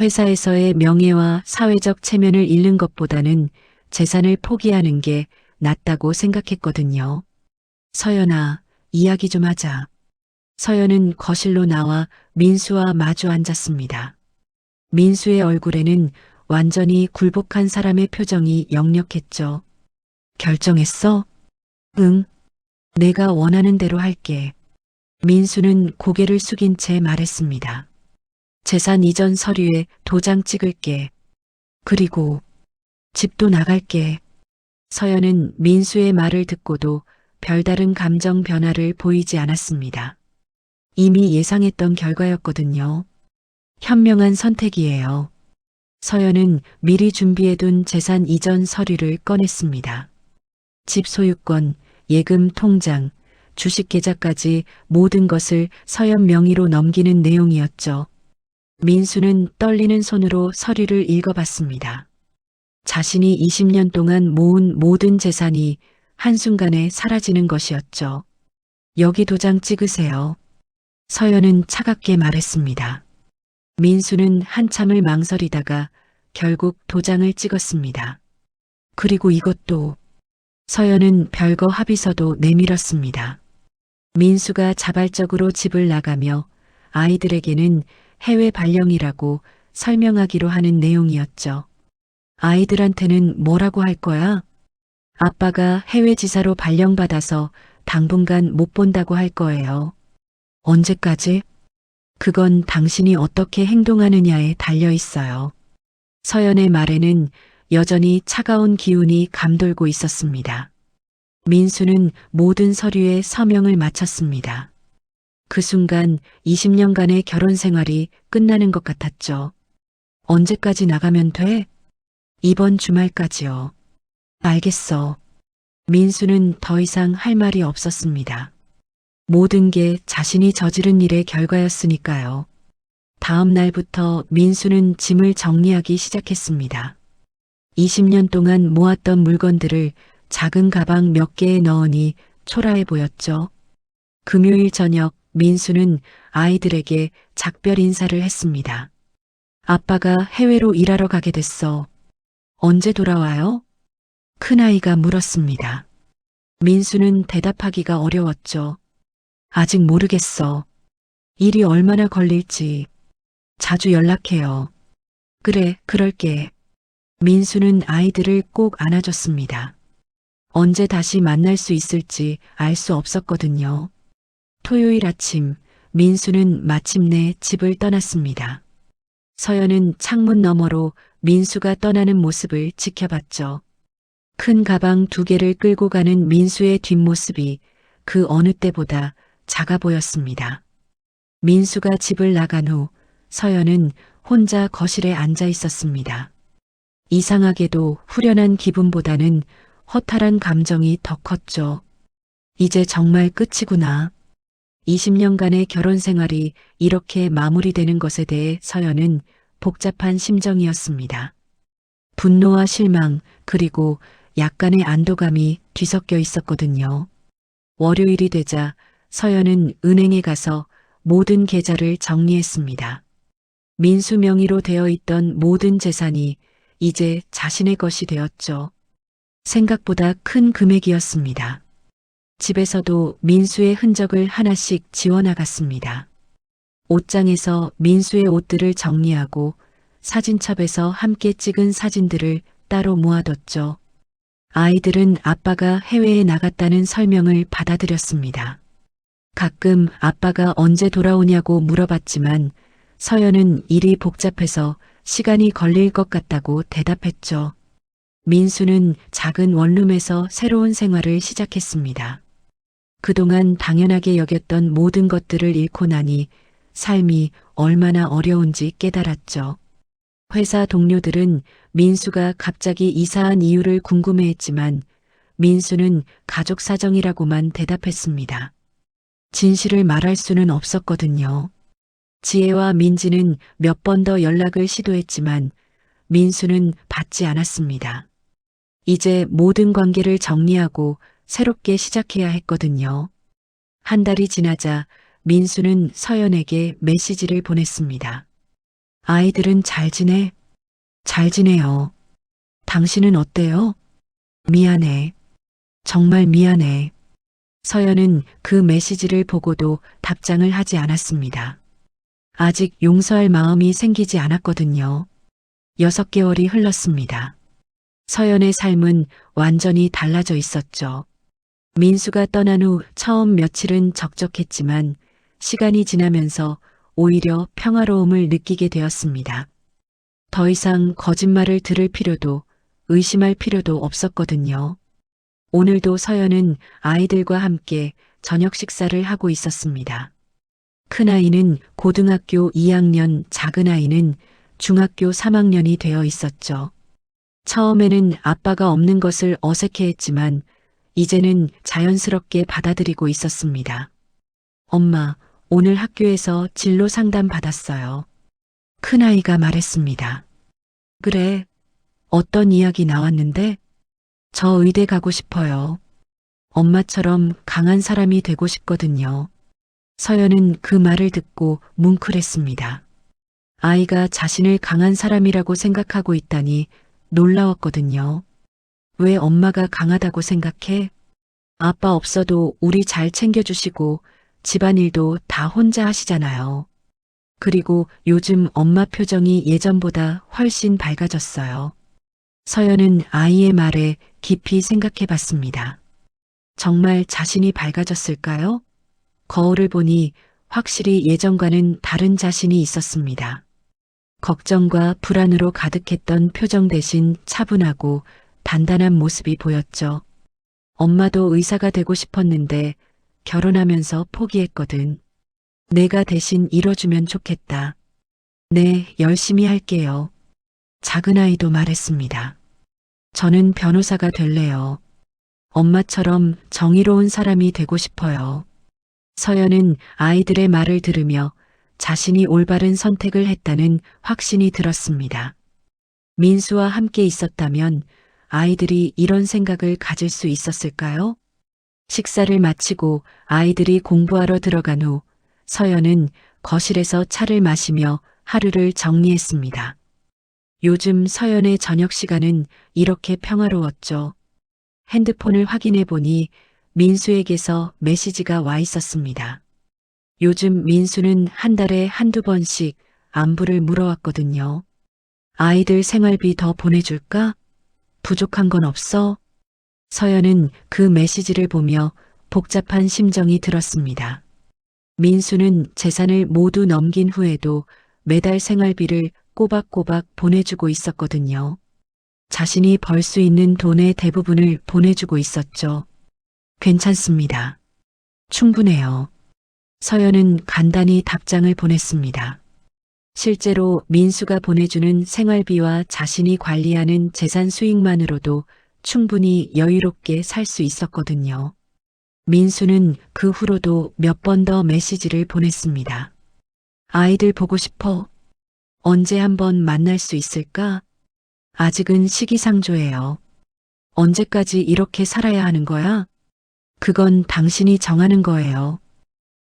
회사에서의 명예와 사회적 체면을 잃는 것보다는 재산을 포기하는 게 낫다고 생각했거든요. 서연아, 이야기 좀 하자. 서연은 거실로 나와 민수와 마주 앉았습니다. 민수의 얼굴에는 완전히 굴복한 사람의 표정이 역력했죠. 결정했어? 응. 내가 원하는 대로 할게. 민수는 고개를 숙인 채 말했습니다. 재산 이전 서류에 도장 찍을게. 그리고 집도 나갈게. 서연은 민수의 말을 듣고도 별다른 감정 변화를 보이지 않았습니다. 이미 예상했던 결과였거든요. 현명한 선택이에요. 서연은 미리 준비해둔 재산 이전 서류를 꺼냈습니다. 집 소유권, 예금 통장, 주식 계좌까지 모든 것을 서연 명의로 넘기는 내용이었죠. 민수는 떨리는 손으로 서류를 읽어봤습니다. 자신이 20년 동안 모은 모든 재산이 한순간에 사라지는 것이었죠. 여기 도장 찍으세요. 서연은 차갑게 말했습니다. 민수는 한참을 망설이다가 결국 도장을 찍었습니다. 그리고 이것도. 서연은 별거 합의서도 내밀었습니다. 민수가 자발적으로 집을 나가며 아이들에게는 해외 발령이라고 설명하기로 하는 내용이었죠. 아이들한테는 뭐라고 할 거야? 아빠가 해외 지사로 발령받아서 당분간 못 본다고 할 거예요. 언제까지? 그건 당신이 어떻게 행동하느냐에 달려 있어요. 서연의 말에는 여전히 차가운 기운이 감돌고 있었습니다. 민수는 모든 서류에 서명을 마쳤습니다. 그 순간 20년간의 결혼 생활이 끝나는 것 같았죠. 언제까지 나가면 돼? 이번 주말까지요. 알겠어. 민수는 더 이상 할 말이 없었습니다. 모든 게 자신이 저지른 일의 결과였으니까요. 다음 날부터 민수는 짐을 정리하기 시작했습니다. 20년 동안 모았던 물건들을 작은 가방 몇 개에 넣으니 초라해 보였죠. 금요일 저녁 민수는 아이들에게 작별 인사를 했습니다. 아빠가 해외로 일하러 가게 됐어. 언제 돌아와요? 큰아이가 물었습니다. 민수는 대답하기가 어려웠죠. 아직 모르겠어. 일이 얼마나 걸릴지. 자주 연락해요. 그래, 그럴게. 민수는 아이들을 꼭 안아줬습니다. 언제 다시 만날 수 있을지 알 수 없었거든요. 토요일 아침, 민수는 마침내 집을 떠났습니다. 서연은 창문 너머로 민수가 떠나는 모습을 지켜봤죠. 큰 가방 2개를 끌고 가는 민수의 뒷모습이 그 어느 때보다 작아 보였습니다. 민수가 집을 나간 후 서연은 혼자 거실에 앉아 있었습니다. 이상하게도 후련한 기분보다는 허탈한 감정이 더 컸죠. 이제 정말 끝이구나. 20년간의 결혼 생활이 이렇게 마무리되는 것에 대해 서연은 복잡한 심정이었습니다. 분노와 실망, 그리고 약간의 안도감이 뒤섞여 있었거든요. 월요일이 되자 서연은 은행에 가서 모든 계좌를 정리했습니다. 민수 명의로 되어 있던 모든 재산이 이제 자신의 것이 되었죠. 생각보다 큰 금액이었습니다. 집에서도 민수의 흔적을 하나씩 지워나갔습니다. 옷장에서 민수의 옷들을 정리하고 사진첩에서 함께 찍은 사진들을 따로 모아뒀죠. 아이들은 아빠가 해외에 나갔다는 설명을 받아들였습니다. 가끔 아빠가 언제 돌아오냐고 물어봤지만 서연은 일이 복잡해서 시간이 걸릴 것 같다고 대답했죠. 민수는 작은 원룸에서 새로운 생활을 시작했습니다. 그동안 당연하게 여겼던 모든 것들을 잃고 나니 삶이 얼마나 어려운지 깨달았죠. 회사 동료들은 민수가 갑자기 이사한 이유를 궁금해했지만 민수는 가족 사정이라고만 대답했습니다. 진실을 말할 수는 없었거든요. 지혜와 민지는 몇 번 더 연락을 시도했지만 민수는 받지 않았습니다. 이제 모든 관계를 정리하고 새롭게 시작해야 했거든요. 한 달이 지나자 민수는 서연에게 메시지를 보냈습니다. 아이들은 잘 지내? 잘 지내요. 당신은 어때요? 미안해. 정말 미안해. 서연은 그 메시지를 보고도 답장을 하지 않았습니다. 아직 용서할 마음이 생기지 않았거든요. 6개월이 흘렀습니다. 서연의 삶은 완전히 달라져 있었죠. 민수가 떠난 후 처음 며칠은 적적했지만 시간이 지나면서 오히려 평화로움을 느끼게 되었습니다. 더 이상 거짓말을 들을 필요도 의심할 필요도 없었거든요. 오늘도 서연은 아이들과 함께 저녁 식사를 하고 있었습니다. 큰아이는 고등학교 2학년, 작은아이는 중학교 3학년이 되어 있었죠. 처음에는 아빠가 없는 것을 어색해했지만 이제는 자연스럽게 받아들이고 있었습니다. 엄마, 오늘 학교에서 진로 상담 받았어요. 큰아이가 말했습니다. 그래, 어떤 이야기 나왔는데? 저 의대 가고 싶어요. 엄마처럼 강한 사람이 되고 싶거든요. 서연은 그 말을 듣고 뭉클했습니다. 아이가 자신을 강한 사람이라고 생각하고 있다니 놀라웠거든요. 왜 엄마가 강하다고 생각해? 아빠 없어도 우리 잘 챙겨주시고 집안일도 다 혼자 하시잖아요. 그리고 요즘 엄마 표정이 예전보다 훨씬 밝아졌어요. 서연은 아이의 말에 깊이 생각해 봤습니다. 정말 자신이 밝아졌을까요? 거울을 보니 확실히 예전과는 다른 자신이 있었습니다. 걱정과 불안으로 가득했던 표정 대신 차분하고 단단한 모습이 보였죠. 엄마도 의사가 되고 싶었는데 결혼하면서 포기했거든. 내가 대신 이뤄주면 좋겠다. 네, 열심히 할게요. 작은 아이도 말했습니다. 저는 변호사가 될래요. 엄마처럼 정의로운 사람이 되고 싶어요. 서연은 아이들의 말을 들으며 자신이 올바른 선택을 했다는 확신이 들었습니다. 민수와 함께 있었다면 아이들이 이런 생각을 가질 수 있었을까요? 식사를 마치고 아이들이 공부하러 들어간 후 서연은 거실에서 차를 마시며 하루를 정리했습니다. 요즘 서연의 저녁 시간은 이렇게 평화로웠죠. 핸드폰을 확인해 보니 민수에게서 메시지가 와 있었습니다. 요즘 민수는 한 달에 한두 번씩 안부를 물어왔거든요. 아이들 생활비 더 보내줄까? 부족한 건 없어? 서연은 그 메시지를 보며 복잡한 심정이 들었습니다. 민수는 재산을 모두 넘긴 후에도 매달 생활비를 꼬박꼬박 보내주고 있었거든요. 자신이 벌 수 있는 돈의 대부분을 보내주고 있었죠. 괜찮습니다. 충분해요. 서연은 간단히 답장을 보냈습니다. 실제로 민수가 보내주는 생활비와 자신이 관리하는 재산 수익만으로도 충분히 여유롭게 살 수 있었거든요. 민수는 그 후로도 몇 번 더 메시지를 보냈습니다. 아이들 보고 싶어. 언제 한번 만날 수 있을까? 아직은 시기상조예요. 언제까지 이렇게 살아야 하는 거야? 그건 당신이 정하는 거예요.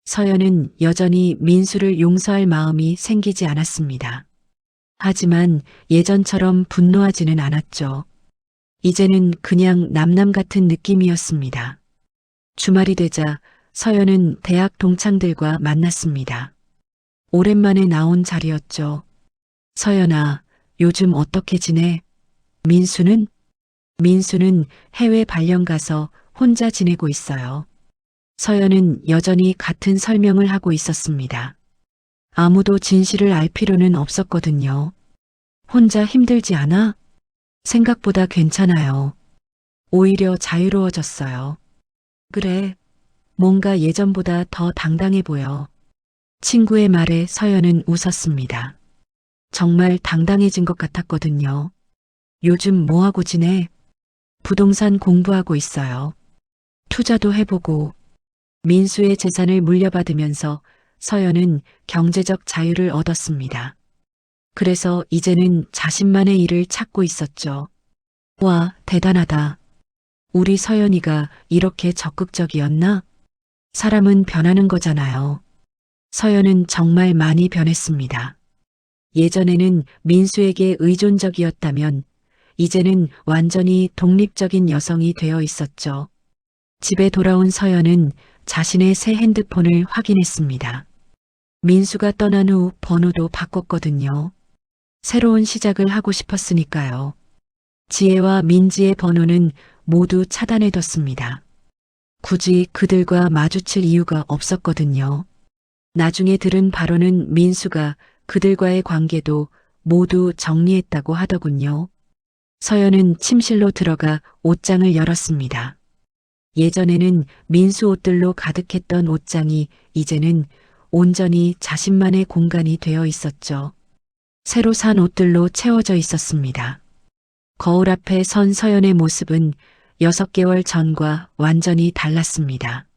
서연은 여전히 민수를 용서할 마음이 생기지 않았습니다. 하지만 예전처럼 분노하지는 않았죠. 이제는 그냥 남남 같은 느낌이었습니다. 주말이 되자 서연은 대학 동창들과 만났습니다. 오랜만에 나온 자리였죠. 서연아, 요즘 어떻게 지내? 민수는? 민수는 해외 발령 가서 혼자 지내고 있어요. 서연은 여전히 같은 설명을 하고 있었습니다. 아무도 진실을 알 필요는 없었거든요. 혼자 힘들지 않아? 생각보다 괜찮아요. 오히려 자유로워졌어요. 그래, 뭔가 예전보다 더 당당해 보여. 친구의 말에 서연은 웃었습니다. 정말 당당해진 것 같았거든요. 요즘 뭐하고 지내? 부동산 공부하고 있어요. 투자도 해보고. 민수의 재산을 물려받으면서 서연은 경제적 자유를 얻었습니다. 그래서 이제는 자신만의 일을 찾고 있었죠. 와, 대단하다. 우리 서연이가 이렇게 적극적이었나? 사람은 변하는 거잖아요. 서연은 정말 많이 변했습니다. 예전에는 민수에게 의존적이었다면 이제는 완전히 독립적인 여성이 되어 있었죠. 집에 돌아온 서연은 자신의 새 핸드폰을 확인했습니다. 민수가 떠난 후 번호도 바꿨거든요. 새로운 시작을 하고 싶었으니까요. 지혜와 민지의 번호는 모두 차단해뒀습니다. 굳이 그들과 마주칠 이유가 없었거든요. 나중에 들은 바로는 민수가 그들과의 관계도 모두 정리했다고 하더군요. 서연은 침실로 들어가 옷장을 열었습니다. 예전에는 민수 옷들로 가득했던 옷장이 이제는 온전히 자신만의 공간이 되어 있었죠. 새로 산 옷들로 채워져 있었습니다. 거울 앞에 선 서연의 모습은 6개월 전과 완전히 달랐습니다.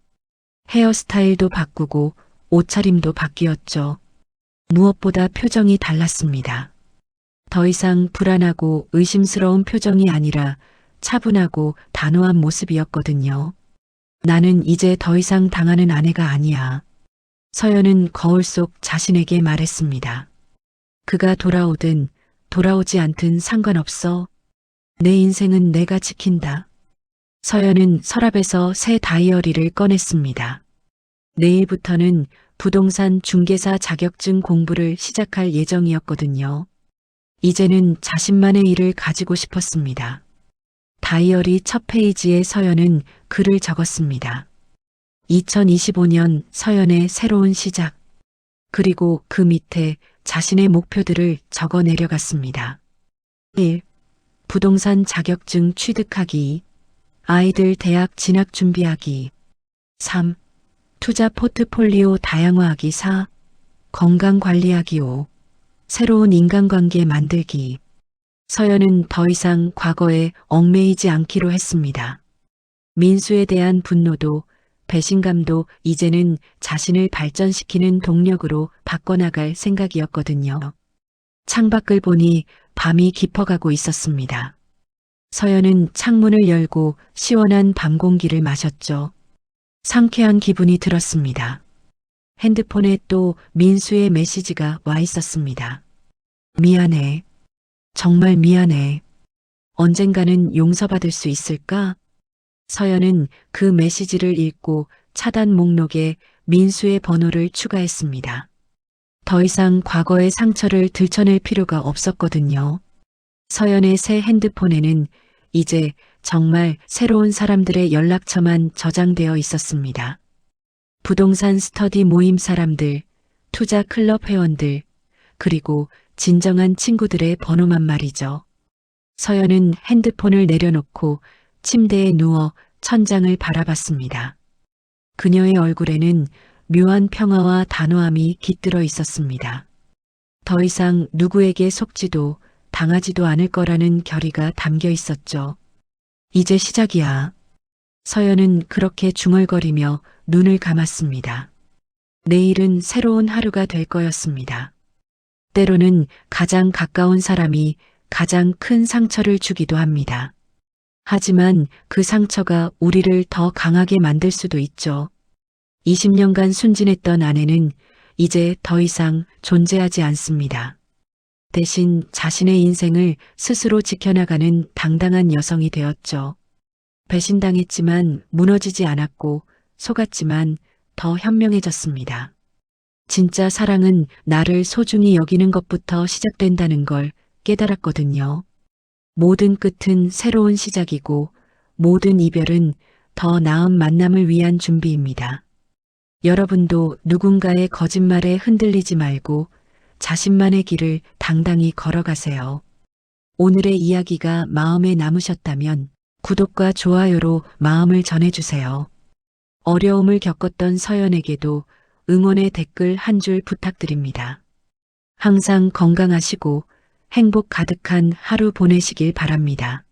헤어스타일도 바꾸고 옷차림도 바뀌었죠. 무엇보다 표정이 달랐습니다. 더 이상 불안하고 의심스러운 표정이 아니라 차분하고 단호한 모습이었거든요. 나는 이제 더 이상 당하는 아내가 아니야. 서연은 거울 속 자신에게 말했습니다. 그가 돌아오든 돌아오지 않든 상관없어. 내 인생은 내가 지킨다. 서연은 서랍에서 새 다이어리를 꺼냈습니다. 내일부터는 부동산 중개사 자격증 공부를 시작할 예정이었거든요. 이제는 자신만의 일을 가지고 싶었습니다. 다이어리 첫 페이지에 서연은 글을 적었습니다. 2025년 서연의 새로운 시작. 그리고 그 밑에 자신의 목표들을 적어 내려갔습니다. 1. 부동산 자격증 취득하기. 아이들 대학 진학 준비하기. 3. 투자 포트폴리오 다양화하기. 4. 건강 관리하기. 5. 새로운 인간관계 만들기. 서연은 더 이상 과거에 얽매이지 않기로 했습니다. 민수에 대한 분노도 배신감도 이제는 자신을 발전시키는 동력으로 바꿔나갈 생각이었거든요. 창밖을 보니 밤이 깊어가고 있었습니다. 서연은 창문을 열고 시원한 밤 공기를 마셨죠. 상쾌한 기분이 들었습니다. 핸드폰에 또 민수의 메시지가 와 있었습니다. 미안해. 정말 미안해. 언젠가는 용서받을 수 있을까? 서연은 그 메시지를 읽고 차단 목록에 민수의 번호를 추가했습니다. 더 이상 과거의 상처를 들춰낼 필요가 없었거든요. 서연의 새 핸드폰에는 이제 정말 새로운 사람들의 연락처만 저장되어 있었습니다. 부동산 스터디 모임 사람들, 투자 클럽 회원들, 그리고 진정한 친구들의 번호만 말이죠. 서연은 핸드폰을 내려놓고 침대에 누워 천장을 바라봤습니다. 그녀의 얼굴에는 묘한 평화와 단호함이 깃들어 있었습니다. 더 이상 누구에게 속지도 당하지도 않을 거라는 결의가 담겨 있었죠. 이제 시작이야. 서연은 그렇게 중얼거리며 눈을 감았습니다. 내일은 새로운 하루가 될 거였습니다. 때로는 가장 가까운 사람이 가장 큰 상처를 주기도 합니다. 하지만 그 상처가 우리를 더 강하게 만들 수도 있죠. 20년간 순진했던 아내는 이제 더 이상 존재하지 않습니다. 대신 자신의 인생을 스스로 지켜나가는 당당한 여성이 되었죠. 배신당했지만 무너지지 않았고 속았지만 더 현명해졌습니다. 진짜 사랑은 나를 소중히 여기는 것부터 시작된다는 걸 깨달았거든요. 모든 끝은 새로운 시작이고 모든 이별은 더 나은 만남을 위한 준비입니다. 여러분도 누군가의 거짓말에 흔들리지 말고 자신만의 길을 당당히 걸어가세요. 오늘의 이야기가 마음에 남으셨다면 구독과 좋아요로 마음을 전해주세요. 어려움을 겪었던 서연에게도 응원의 댓글 한 줄 부탁드립니다. 항상 건강하시고 행복 가득한 하루 보내시길 바랍니다.